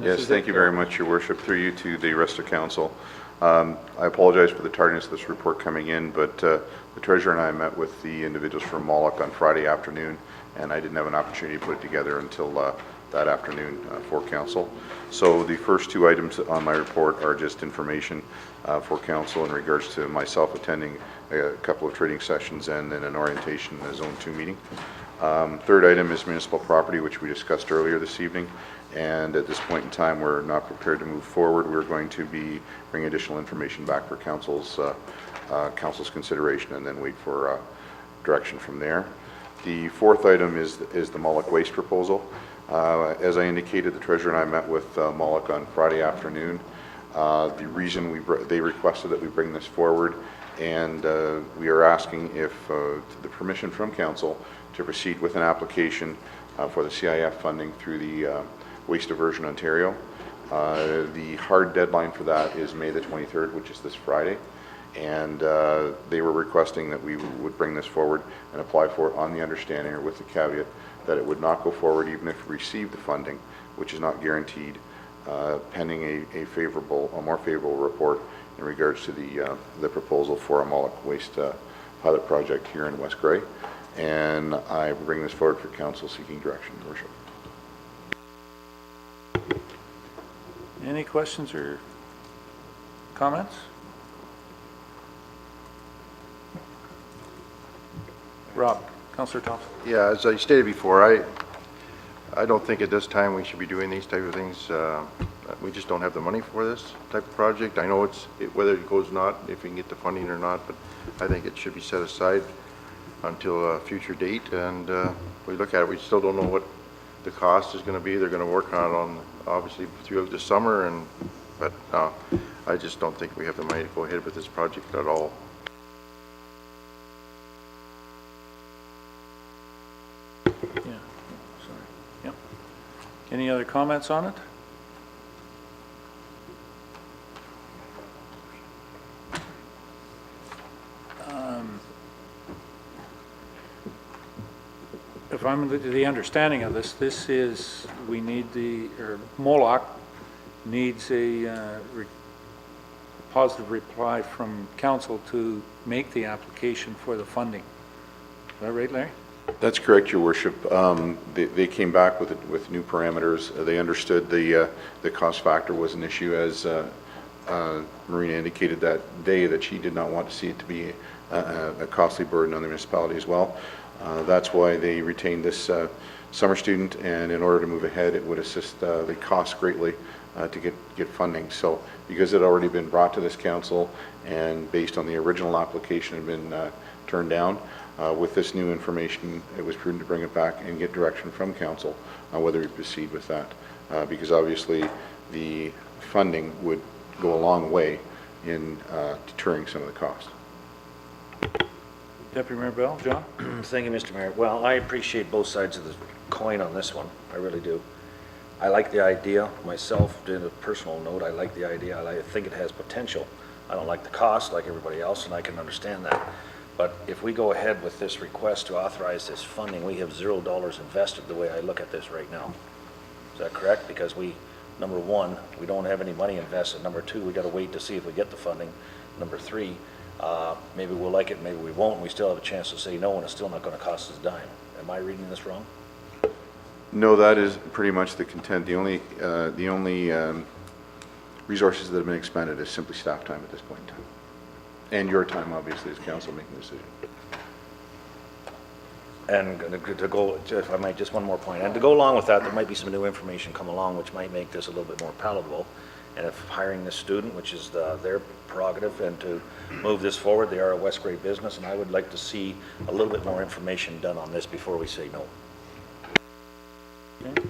Yes, thank you very much, Your Worship. Through you to the rest of council. I apologize for the tardiness of this report coming in, but the Treasurer and I met with the individuals from Moloch on Friday afternoon, and I didn't have an opportunity to put it together until that afternoon for council. So the first two items on my report are just information for council in regards to myself attending a couple of trading sessions and then an orientation in the Zone 2 meeting. Third item is municipal property, which we discussed earlier this evening, and at this point in time we're not prepared to move forward. We're going to be bringing additional information back for council's consideration and then wait for direction from there. The fourth item is the Moloch waste proposal. As I indicated, the Treasurer and I met with Moloch on Friday afternoon. The reason they requested that we bring this forward, and we are asking if the permission from council to proceed with an application for the CIF funding through the Waste Diversion Ontario. The hard deadline for that is May the 23rd, which is this Friday, and they were requesting that we would bring this forward and apply for it on the understanding, or with the caveat, that it would not go forward even if we received the funding, which is not guaranteed, pending a more favorable report in regards to the proposal for a Moloch waste pilot project here in West Grey. And I bring this forward for council seeking direction, Your Worship. Any questions or comments? Rob, Councillor Thompson. Yeah, as I stated before, I don't think at this time we should be doing these type of things. We just don't have the money for this type of project. I know whether it goes not, if we can get the funding or not, but I think it should be set aside until a future date. And we look at it, we still don't know what the cost is going to be. They're going to work on obviously throughout the summer, but I just don't think we have the money to go ahead with this project at all. Yeah, sorry. Yep. Any other comments on it? If I'm the understanding of this is, we need Moloch needs a positive reply from council to make the application for the funding. Is that right, Larry? That's correct, Your Worship. They came back with new parameters. They understood the cost factor was an issue, as Marina indicated that day, that she did not want to see it to be a costly burden on the municipality as well. That's why they retained this summer student, and in order to move ahead, it would assist the cost greatly to get funding. So because it had already been brought to this council, and based on the original application had been turned down, with this new information, it was prudent to bring it back and get direction from council on whether we proceed with that. Because obviously the funding would go a long way in deterring some of the cost. Deputy Mayor Bell, John? Thank you, Mr. Mayor. Well, I appreciate both sides of the coin on this one. I really do. I like the idea myself, in a personal note. I like the idea. I think it has potential. I don't like the cost like everybody else, and I can understand that. But if we go ahead with this request to authorize this funding, we have $0 invested the way I look at this right now. Is that correct? Because number one, we don't have any money invested. Number two, we got to wait to see if we get the funding. Number three, maybe we'll like it, maybe we won't. We still have a chance to say no, and it's still not going to cost us a dime. Am I reading this wrong? No, that is pretty much the content. The only resources that have been expended is simply staff time at this point in time. And your time, obviously, as council making the decision. And to go, if I might, just one more point. And to go along with that, there might be some new information come along which might make this a little bit more palatable. And if hiring this student, which is their prerogative, and to move this forward, they are a West Grey business, and I would like to see a little bit more information done on this before we say no. Okay.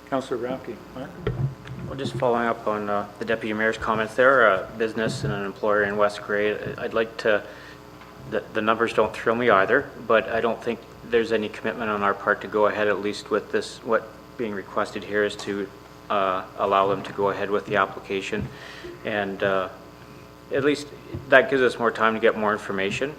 Councillor Rapke, Mark? Well, just following up on the Deputy Mayor's comments, they're a business and an employer in West Grey. I'd like to, the numbers don't thrill me either, but I don't think there's any commitment on our part to go ahead, at least with this, what being requested here is to allow them to go ahead with the application. And at least that gives us more time to get more information.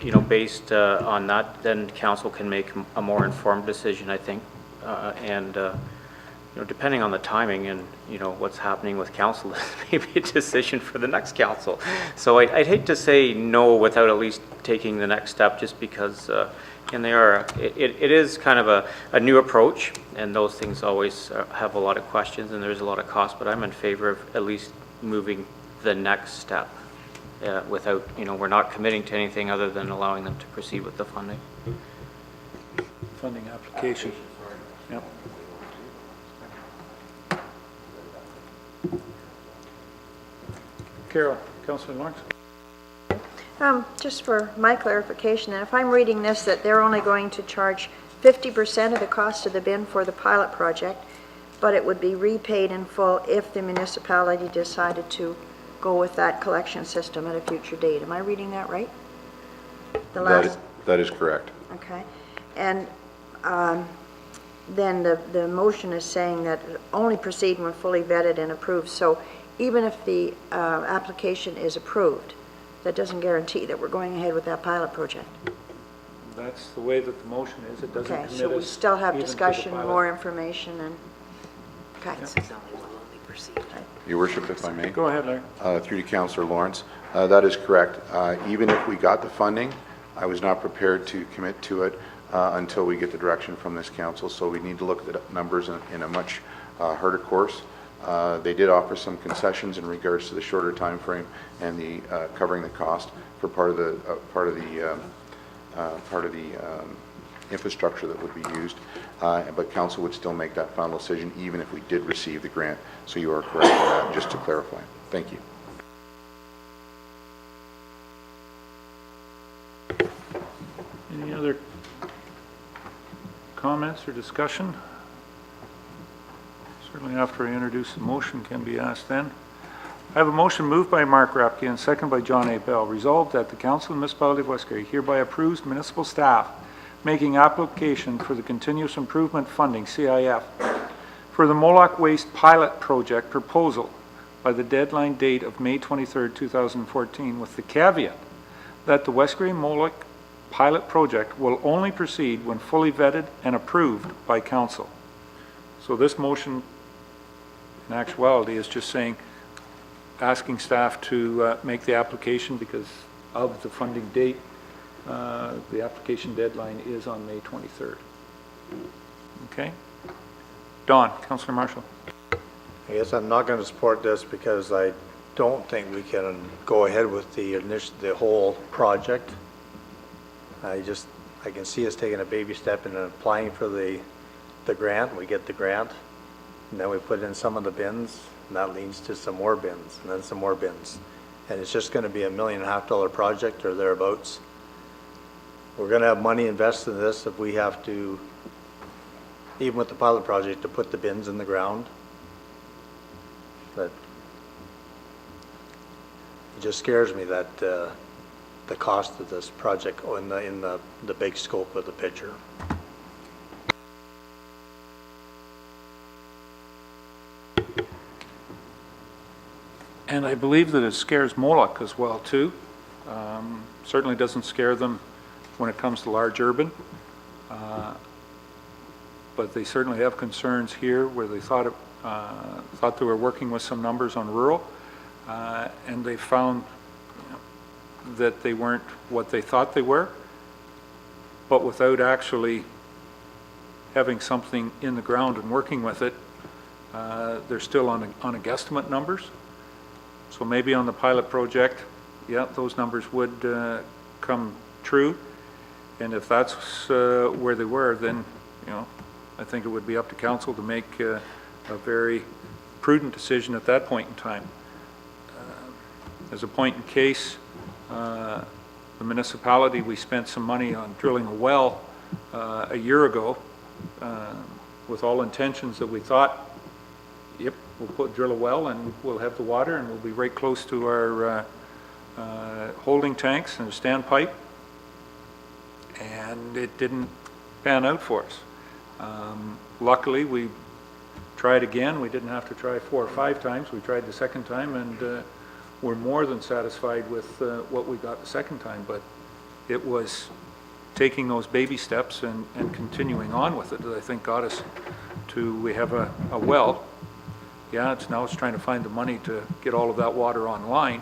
You know, based on that, then council can make a more informed decision, I think. You know, depending on the timing and, you know, what's happening with council, maybe a decision for the next council. So I'd hate to say no without at least taking the next step, just because, and it is kind of a new approach, and those things always have a lot of questions, and there's a lot of cost, but I'm in favor of at least moving the next step without, you know, we're not committing to anything other than allowing them to proceed with the funding. Funding application. Yep. Carol, Councillor Lawrence. Just for my clarification, and if I'm reading this, that they're only going to charge 50% of the cost of the bin for the pilot project, but it would be repaid in full if the municipality decided to go with that collection system at a future date. Am I reading that right? That is correct. Okay. And then the motion is saying that only proceed when fully vetted and approved. So even if the application is approved, that doesn't guarantee that we're going ahead with that pilot project. That's the way that the motion is. It doesn't commit us. Okay, so we still have even to the discussion, pilot. more information, and, okay. Your worship, if I may. Go ahead, Larry. Through to Councillor Lawrence. That is correct. Even if we got the funding, I was not prepared to commit to it until we get the direction from this council. So we need to look at the numbers in a much harder course. They did offer some concessions in regards to the shorter time frame and the covering the cost for part of the infrastructure that would be used. But council would still make that final decision even if we did receive the grant. So you are correct on that, just to clarify. Thank you. Any other comments or discussion? Certainly after I introduce the motion can be asked then. I have a motion moved by Mark Rapke and second by John A. Bell. Resolved that the Council of the Municipality of West Garry hereby approves municipal staff making application for the Continuous Improvement Funding, CIF, for the Moloch Waste Pilot Project proposal by the deadline date of May 23rd, 2014, with the caveat that the West Garry Moloch Pilot Project will only proceed when fully vetted and approved by Council. So this motion, in actuality, is just saying, asking staff to make the application because of the funding date. The application deadline is on May 23rd. Okay? Don, Councillor Marshall. I guess I'm not going to support this because I don't think we can go ahead with the whole project. I can see us taking a baby step and applying for the grant. We get the grant, and then we put in some of the bins, and that leads to some more bins, and then some more bins. And it's just going to be $1.5 million project or thereabouts. We're going to have money invested in this if we have to, even with the pilot project, to put the bins in the ground. But it just scares me that the cost of this project in the big scope of the picture. And I believe that it scares Moloch as well, too. Certainly doesn't scare them when it comes to large urban. But they certainly have concerns here where they thought they were working with some numbers on rural, and they found that they weren't what they thought they were, but without actually having something in the ground and working with it, they're still on a guesstimate numbers. So maybe on the pilot project, yeah, those numbers would come true. And if that's where they were, then, I think it would be up to council to make a very prudent decision at that point in time. As a point in case, the municipality, we spent some money on drilling a well a year ago with all intentions that we thought, yep, we'll drill a well and we'll have the water and we'll be right close to our holding tanks and standpipe. And it didn't pan out for us. Luckily, we tried again. We didn't have to try 4 or 5 times. We tried the second time, and we're more than satisfied with what we got the second time. But it was taking those baby steps and continuing on with it that I think got us to, we have a well. Yeah, it's trying to find the money to get all of that water online.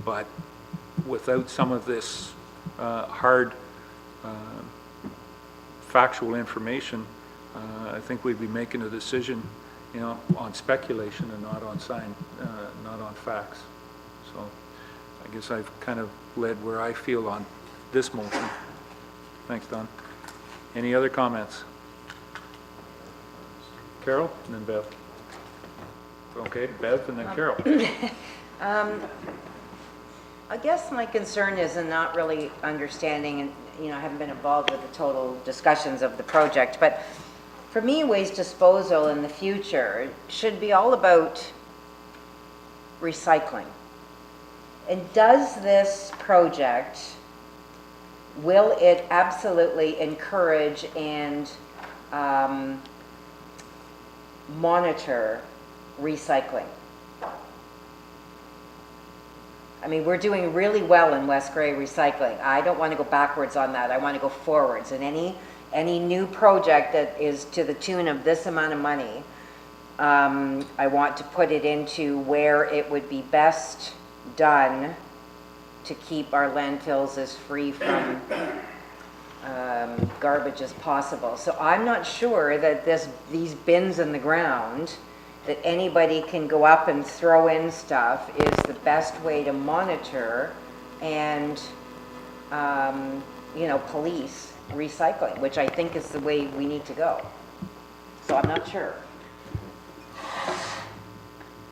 But without some of this hard factual information, I think we'd be making a decision, on speculation and not on not on facts. So I guess I've kind of led where I feel on this motion. Thanks, Don. Any other comments? Carol, and then Bev. Okay, Bev, and then Carol. I guess my concern is in not really understanding, and I haven't been involved with the total discussions of the project, but for me, waste disposal in the future should be all about recycling. And does this project, will it absolutely encourage and monitor recycling? I mean, we're doing really well in West Grey recycling. I don't want to go backwards on that. I want to go forwards. And any new project that is to the tune of this amount of money, I want to put it into where it would be best done to keep our landfills as free from garbage as possible. So I'm not sure that these bins in the ground, that anybody can go up and throw in stuff, is the best way to monitor and, police recycling, which I think is the way we need to go. So I'm not sure.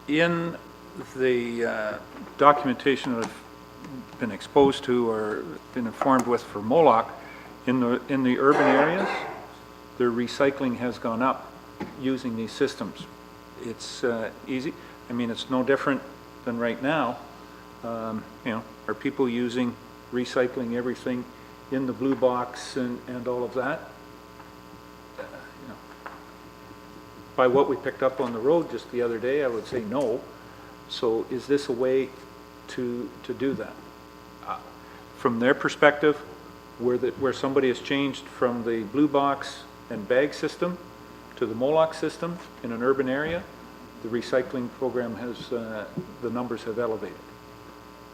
In the documentation that I've been exposed to or been informed with for Moloch, in the urban areas, their recycling has gone up using these systems. It's easy. I mean, it's no different than right now. Are people using recycling everything in the blue box and all of that? By what we picked up on the road just the other day, I would say no. So is this a way to do that? From their perspective, where somebody has changed from the blue box and bag system to the Moloch system in an urban area, the recycling program has, the numbers have elevated.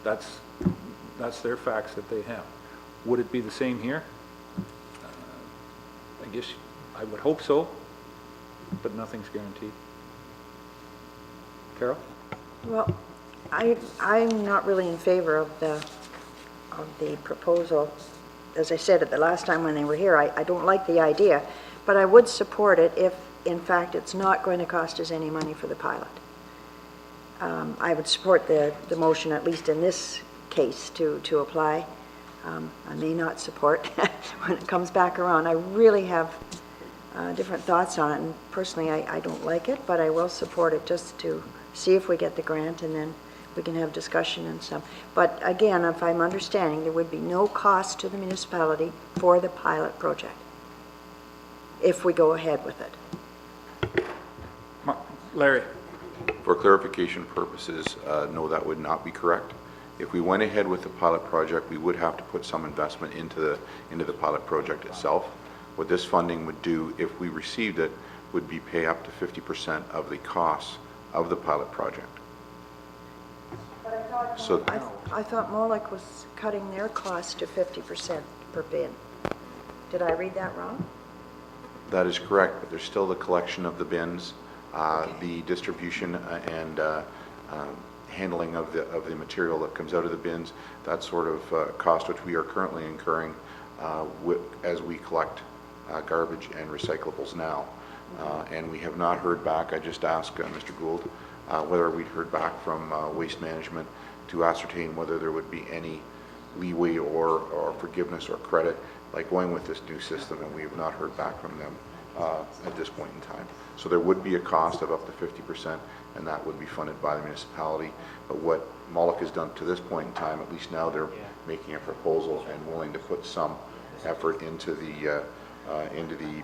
That's their facts that they have. Would it be the same here? I guess I would hope so, but nothing's guaranteed. Carol? Well, I'm not really in favor of the proposal. As I said at the last time when they were here, I don't like the idea, but I would support it if, in fact, it's not going to cost us any money for the pilot. I would support the motion, at least in this case, to apply. I may not support when it comes back around. I really have different thoughts on it, and personally I don't like it, but I will support it just to see if we get the grant, and then we can have discussion and some. But again, if I'm understanding, there would be no cost to the municipality for the pilot project if we go ahead with it. Larry? For clarification purposes, no, that would not be correct. If we went ahead with the pilot project, we would have to put some investment into the pilot project itself. What this funding would do, if we received it, would be pay up to 50% of the costs of the pilot project. So I thought Moloch was cutting their cost to 50% per bin. Did I read that wrong? that is correct, but there's still the collection of the bins, the distribution and handling of the material that comes out of the bins, that sort of cost which we are currently incurring as we collect garbage and recyclables now. And we have not heard back. I just asked Mr. Gould whether we'd heard back from Waste Management to ascertain whether there would be any leeway or forgiveness or credit by going with this new system, and we have not heard back from them at this point in time. So there would be a cost of up to 50%, and that would be funded by the municipality. But what Moloch has done to this point in time, at least now they're making a proposal and willing to put some effort into the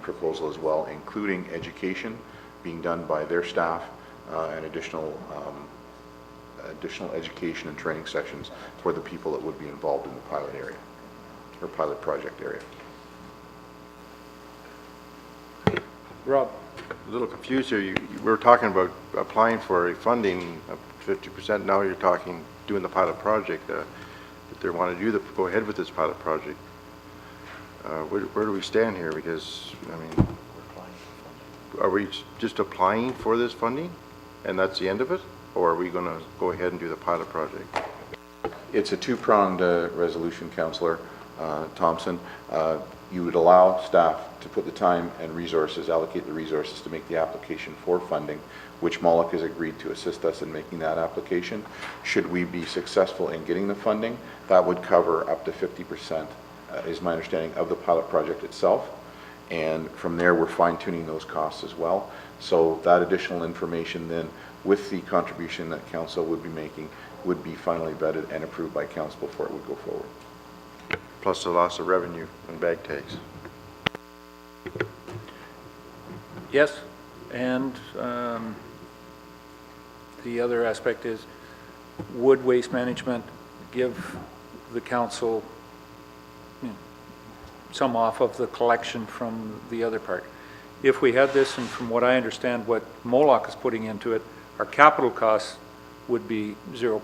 proposal as well, including education being done by their staff and additional education and training sessions for the people that would be involved in the pilot area or pilot project area. Rob? A little confused here. We were talking about applying for a funding of 50%. Now you're talking doing the pilot project. That they want to go ahead with this pilot project. Where do we stand here? Because, I mean, are we just applying for this funding and that's the end of it? Or are we going to go ahead and do the pilot project? It's a two-pronged resolution, Councillor Thompson. You would allow staff to put the time and resources, allocate the resources to make the application for funding, which Moloch has agreed to assist us in making that application. Should we be successful in getting the funding, that would cover up to 50%, is my understanding, of the pilot project itself. And from there, we're fine-tuning those costs as well. So that additional information then, with the contribution that council would be making, would be finally vetted and approved by council before it would go forward. Plus the loss of revenue and bag tags. Yes, and the other aspect is, would Waste Management give the council some off of the collection from the other part? if we had this, and from what I understand, what Moloch is putting into it, our capital costs would be zero.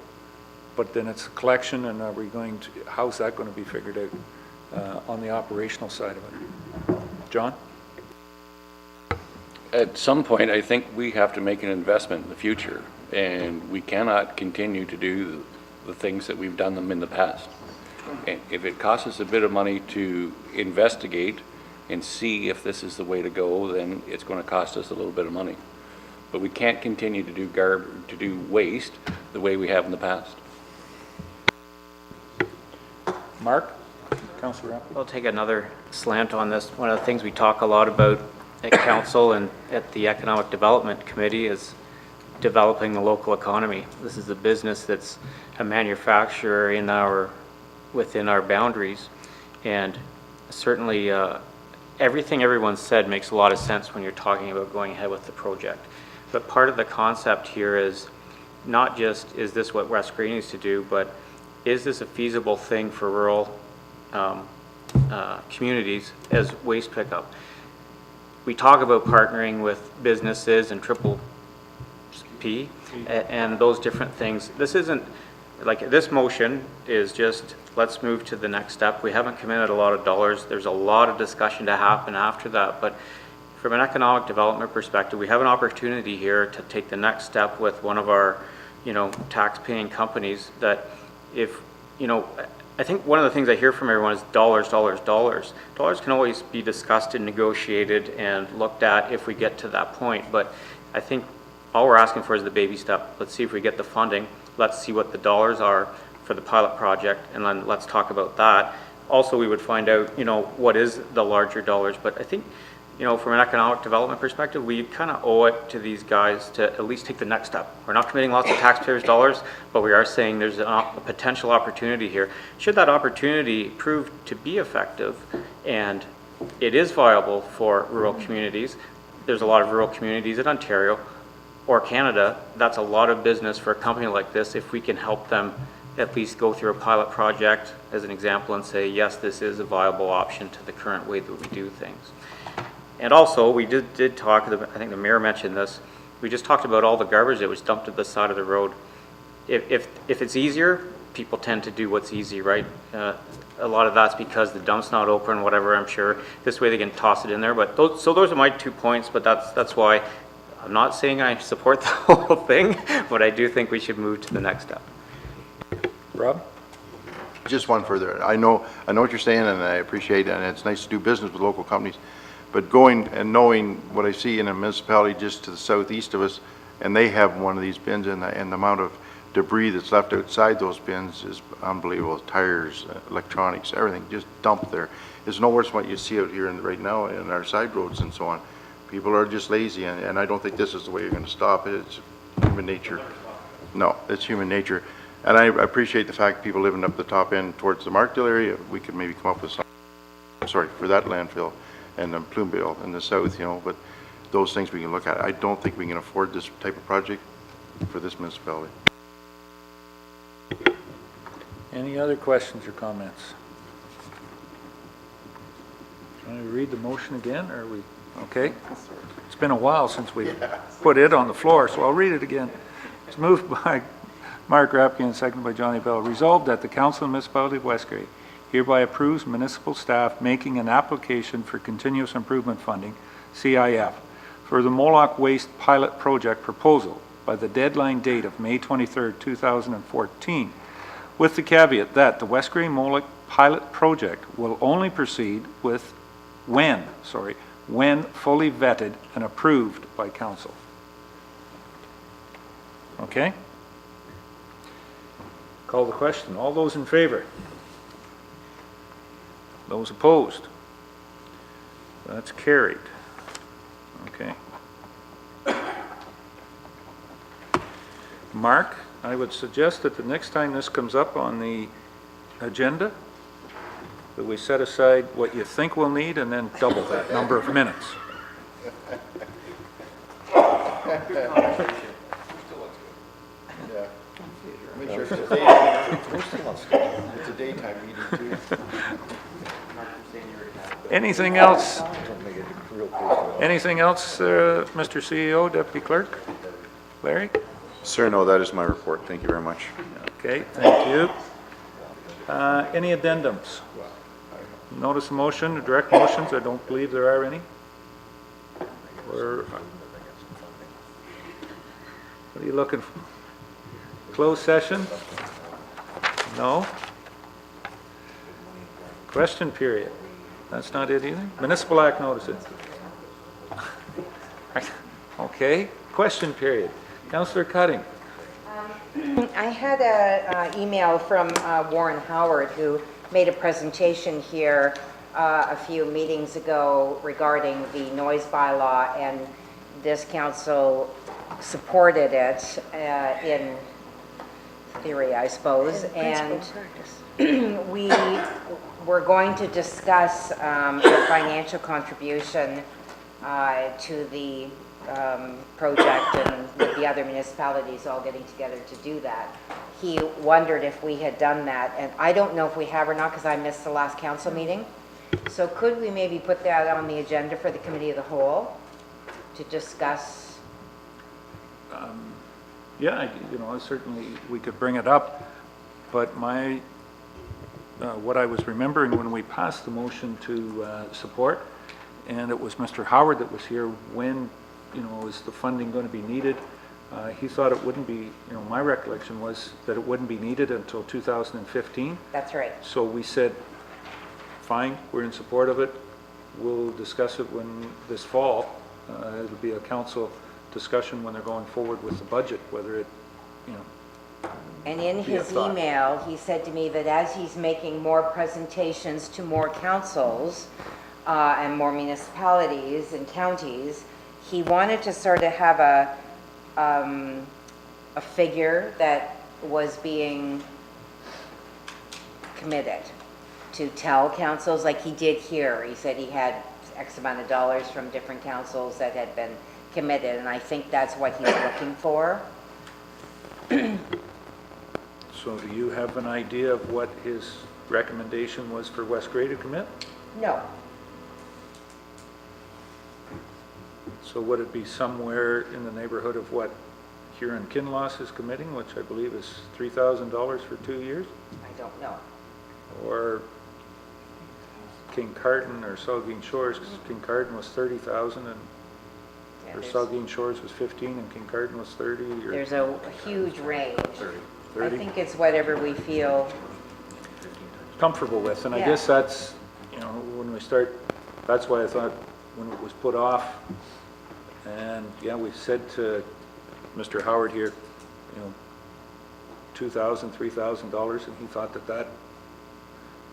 But then it's a collection, and are we going to, how's that going to be figured out on the operational side of it? John? At some point, I think we have to make an investment in the future, and we cannot continue to do the things that we've done them in the past. And if it costs us a bit of money to investigate and see if this is the way to go, then it's going to cost us a little bit of money. But we can't continue to do waste the way we have in the past. Mark? Councillor Rapp? I'll take another slant on this. One of the things we talk a lot about at council and at the Economic Development Committee is developing the local economy. This is a business that's a manufacturer within our boundaries, and certainly everything everyone said makes a lot of sense when you're talking about going ahead with the project. But part of the concept here is not just, is this what West Grey needs to do, but is this a feasible thing for rural communities as waste pickup? We talk about partnering with businesses and Triple P and those different things. This isn't, like, this motion is just, let's move to the next step. We haven't committed a lot of dollars. There's a lot of discussion to happen after that, but from an economic development perspective, we have an opportunity here to take the next step with one of our, tax-paying companies that if, I think one of the things I hear from everyone is dollars, dollars, dollars. Dollars can always be discussed and negotiated and looked at if we get to that point, but I think all we're asking for is the baby step. Let's see if we get the funding. Let's see what the dollars are for the pilot project, and then let's talk about that. Also, we would find out, what is the larger dollars, but I think, from an economic development perspective, we kind of owe it to these guys to at least take the next step. We're not committing lots of taxpayers' dollars, but we are saying there's a potential opportunity here. Should that opportunity prove to be effective and it is viable for rural communities, there's a lot of rural communities in Ontario or Canada, that's a lot of business for a company like this if we can help them at least go through a pilot project as an example and say, yes, this is a viable option to the current way that we do things. And also, we did talk, I think the mayor mentioned this, we just talked about all the garbage that was dumped at the side of the road. If it's easier, people tend to do what's easy, right? A lot of that's because the dump's not open, whatever, I'm sure. This way they can toss it in there. But those are my 2 points, but that's why I'm not saying I support the whole thing, but I do think we should move to the next step. Rob? Just one further. I know what you're saying, and I appreciate it, and it's nice to do business with local companies. But going and knowing what I see in a municipality just to the southeast of us, and they have one of these bins, and the amount of debris that's left outside those bins is unbelievable. Tires, electronics, everything just dumped there. It's no worse than what you see out here right now in our side roads and so on. People are just lazy, and I don't think this is the way you're going to stop it. It's human nature. No, it's human nature. And I appreciate the fact people living up the top end towards the Markdale area, we could maybe come up with some, for that landfill and then Plumeville in the south, but those things we can look at. I don't think we can afford this type of project for this municipality. Any other questions or comments? Want to read the motion again, or are we, okay? It's been a while since we put it on the floor, so I'll read it again. It's moved by Mark Rapke and seconded by Johnny Bell. Resolved that the Council of the Municipality of West Grey hereby approves municipal staff making an application for continuous improvement funding, CIF, for the Moloch Waste Pilot Project proposal by the deadline date of May 23rd, 2014, with the caveat that the West Grey Moloch Pilot Project will only proceed with when fully vetted and approved by Council. Okay? Call the question. All those in favor? Those opposed? That's carried. Okay. Mark, I would suggest that the next time this comes up on the agenda, that we set aside what you think we'll need and then double that number of minutes. Make sure it's a daytime meeting too. Anything else? Don't make it real close to Anything else, Mr. CEO, Deputy Clerk? Larry? Sir, no, that is my report. Thank you very much. Okay, thank you. Any addendums? Notice of motion, direct motions, I don't believe there are any. What are you looking for? Closed session? No. Question period? That's not it either. Municipal Act notices. Okay, question period. Councillor Cutting. I had an email from Warren Howard, who made a presentation here a few meetings ago regarding the noise bylaw, and this council supported it in theory, I suppose. And we were going to discuss a financial contribution to the project, and with the other municipalities all getting together to do that. He wondered if we had done that, and I don't know if we have or not, because I missed the last council meeting. So could we maybe put that on the agenda for the committee of the whole to discuss? Yeah, certainly we could bring it up, but what I was remembering when we passed the motion to support, and it was Mr. Howard that was here when, is the funding going to be needed? He thought it wouldn't be, my recollection was that it wouldn't be needed until 2015. That's right. So we said, fine, we're in support of it. We'll discuss it this fall. It'll be a council discussion when they're going forward with the budget, whether it, And in his email, he said to me that as he's making more presentations to more councils and more municipalities and counties, he wanted to sort of have a figure that was being committed to tell councils, like he did here. He said he had X amount of dollars from different councils that had been committed, and I think that's what he's looking for. So do you have an idea of what his recommendation was for West Grey to commit? No. So would it be somewhere in the neighborhood of what Huron Kinloss is committing, which I believe is $3,000 for 2 years? I don't know. Or Kincardine or Saugeen Shores, because Kincardine was 30,000 and or Saugeen Shores was 15 and Kincardine was 30. Or there's a huge range. 30. I think it's whatever we feel comfortable with, and I Yeah. guess that's, when we start, that's why I thought when it was put off, and yeah, we said to Mr. Howard here, $2,000, $3,000, and he thought that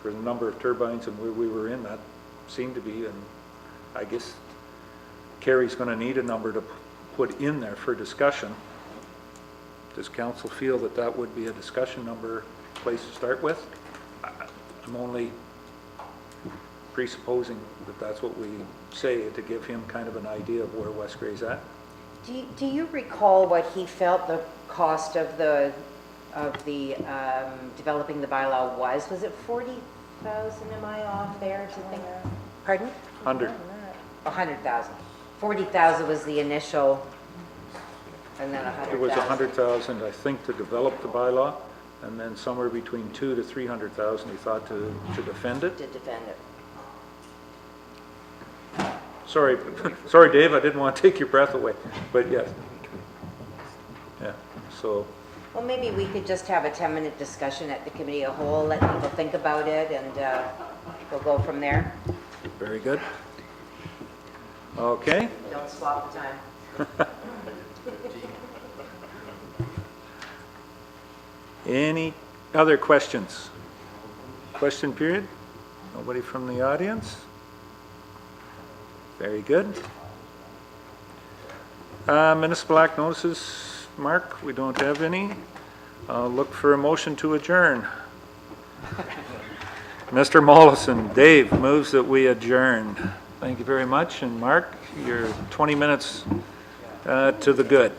for the number of turbines and where we were in, that seemed to be, and I guess Kerry's going to need a number to put in there for discussion. Does council feel that that would be a discussion number place to start with? I'm only presupposing that that's what we say to give him kind of an idea of where West Grey's at. Do you recall what he felt the cost of the developing the bylaw was? Was it 40,000? Am I off there? Pardon? 100. 100,000. 40,000 was the initial, and then 100,000. It was 100,000, I think, to develop the bylaw, and then somewhere between 200,000 to 300,000 he thought to defend it. To defend it. Sorry, sorry, Dave, I didn't want to take your breath away, but yes. Yeah, so. Well, maybe we could just have a 10-minute discussion at the committee of the whole, let people think about it, and we'll go from there. Very good. Okay. Don't swap the time. Any other questions? Question period? Nobody from the audience? Very good. Municipal Act notices, Mark, we don't have any. I'll look for a motion to adjourn. Mr. Mollison, Dave moves that we adjourn. Thank you very much, and Mark, you're 20 minutes to the good.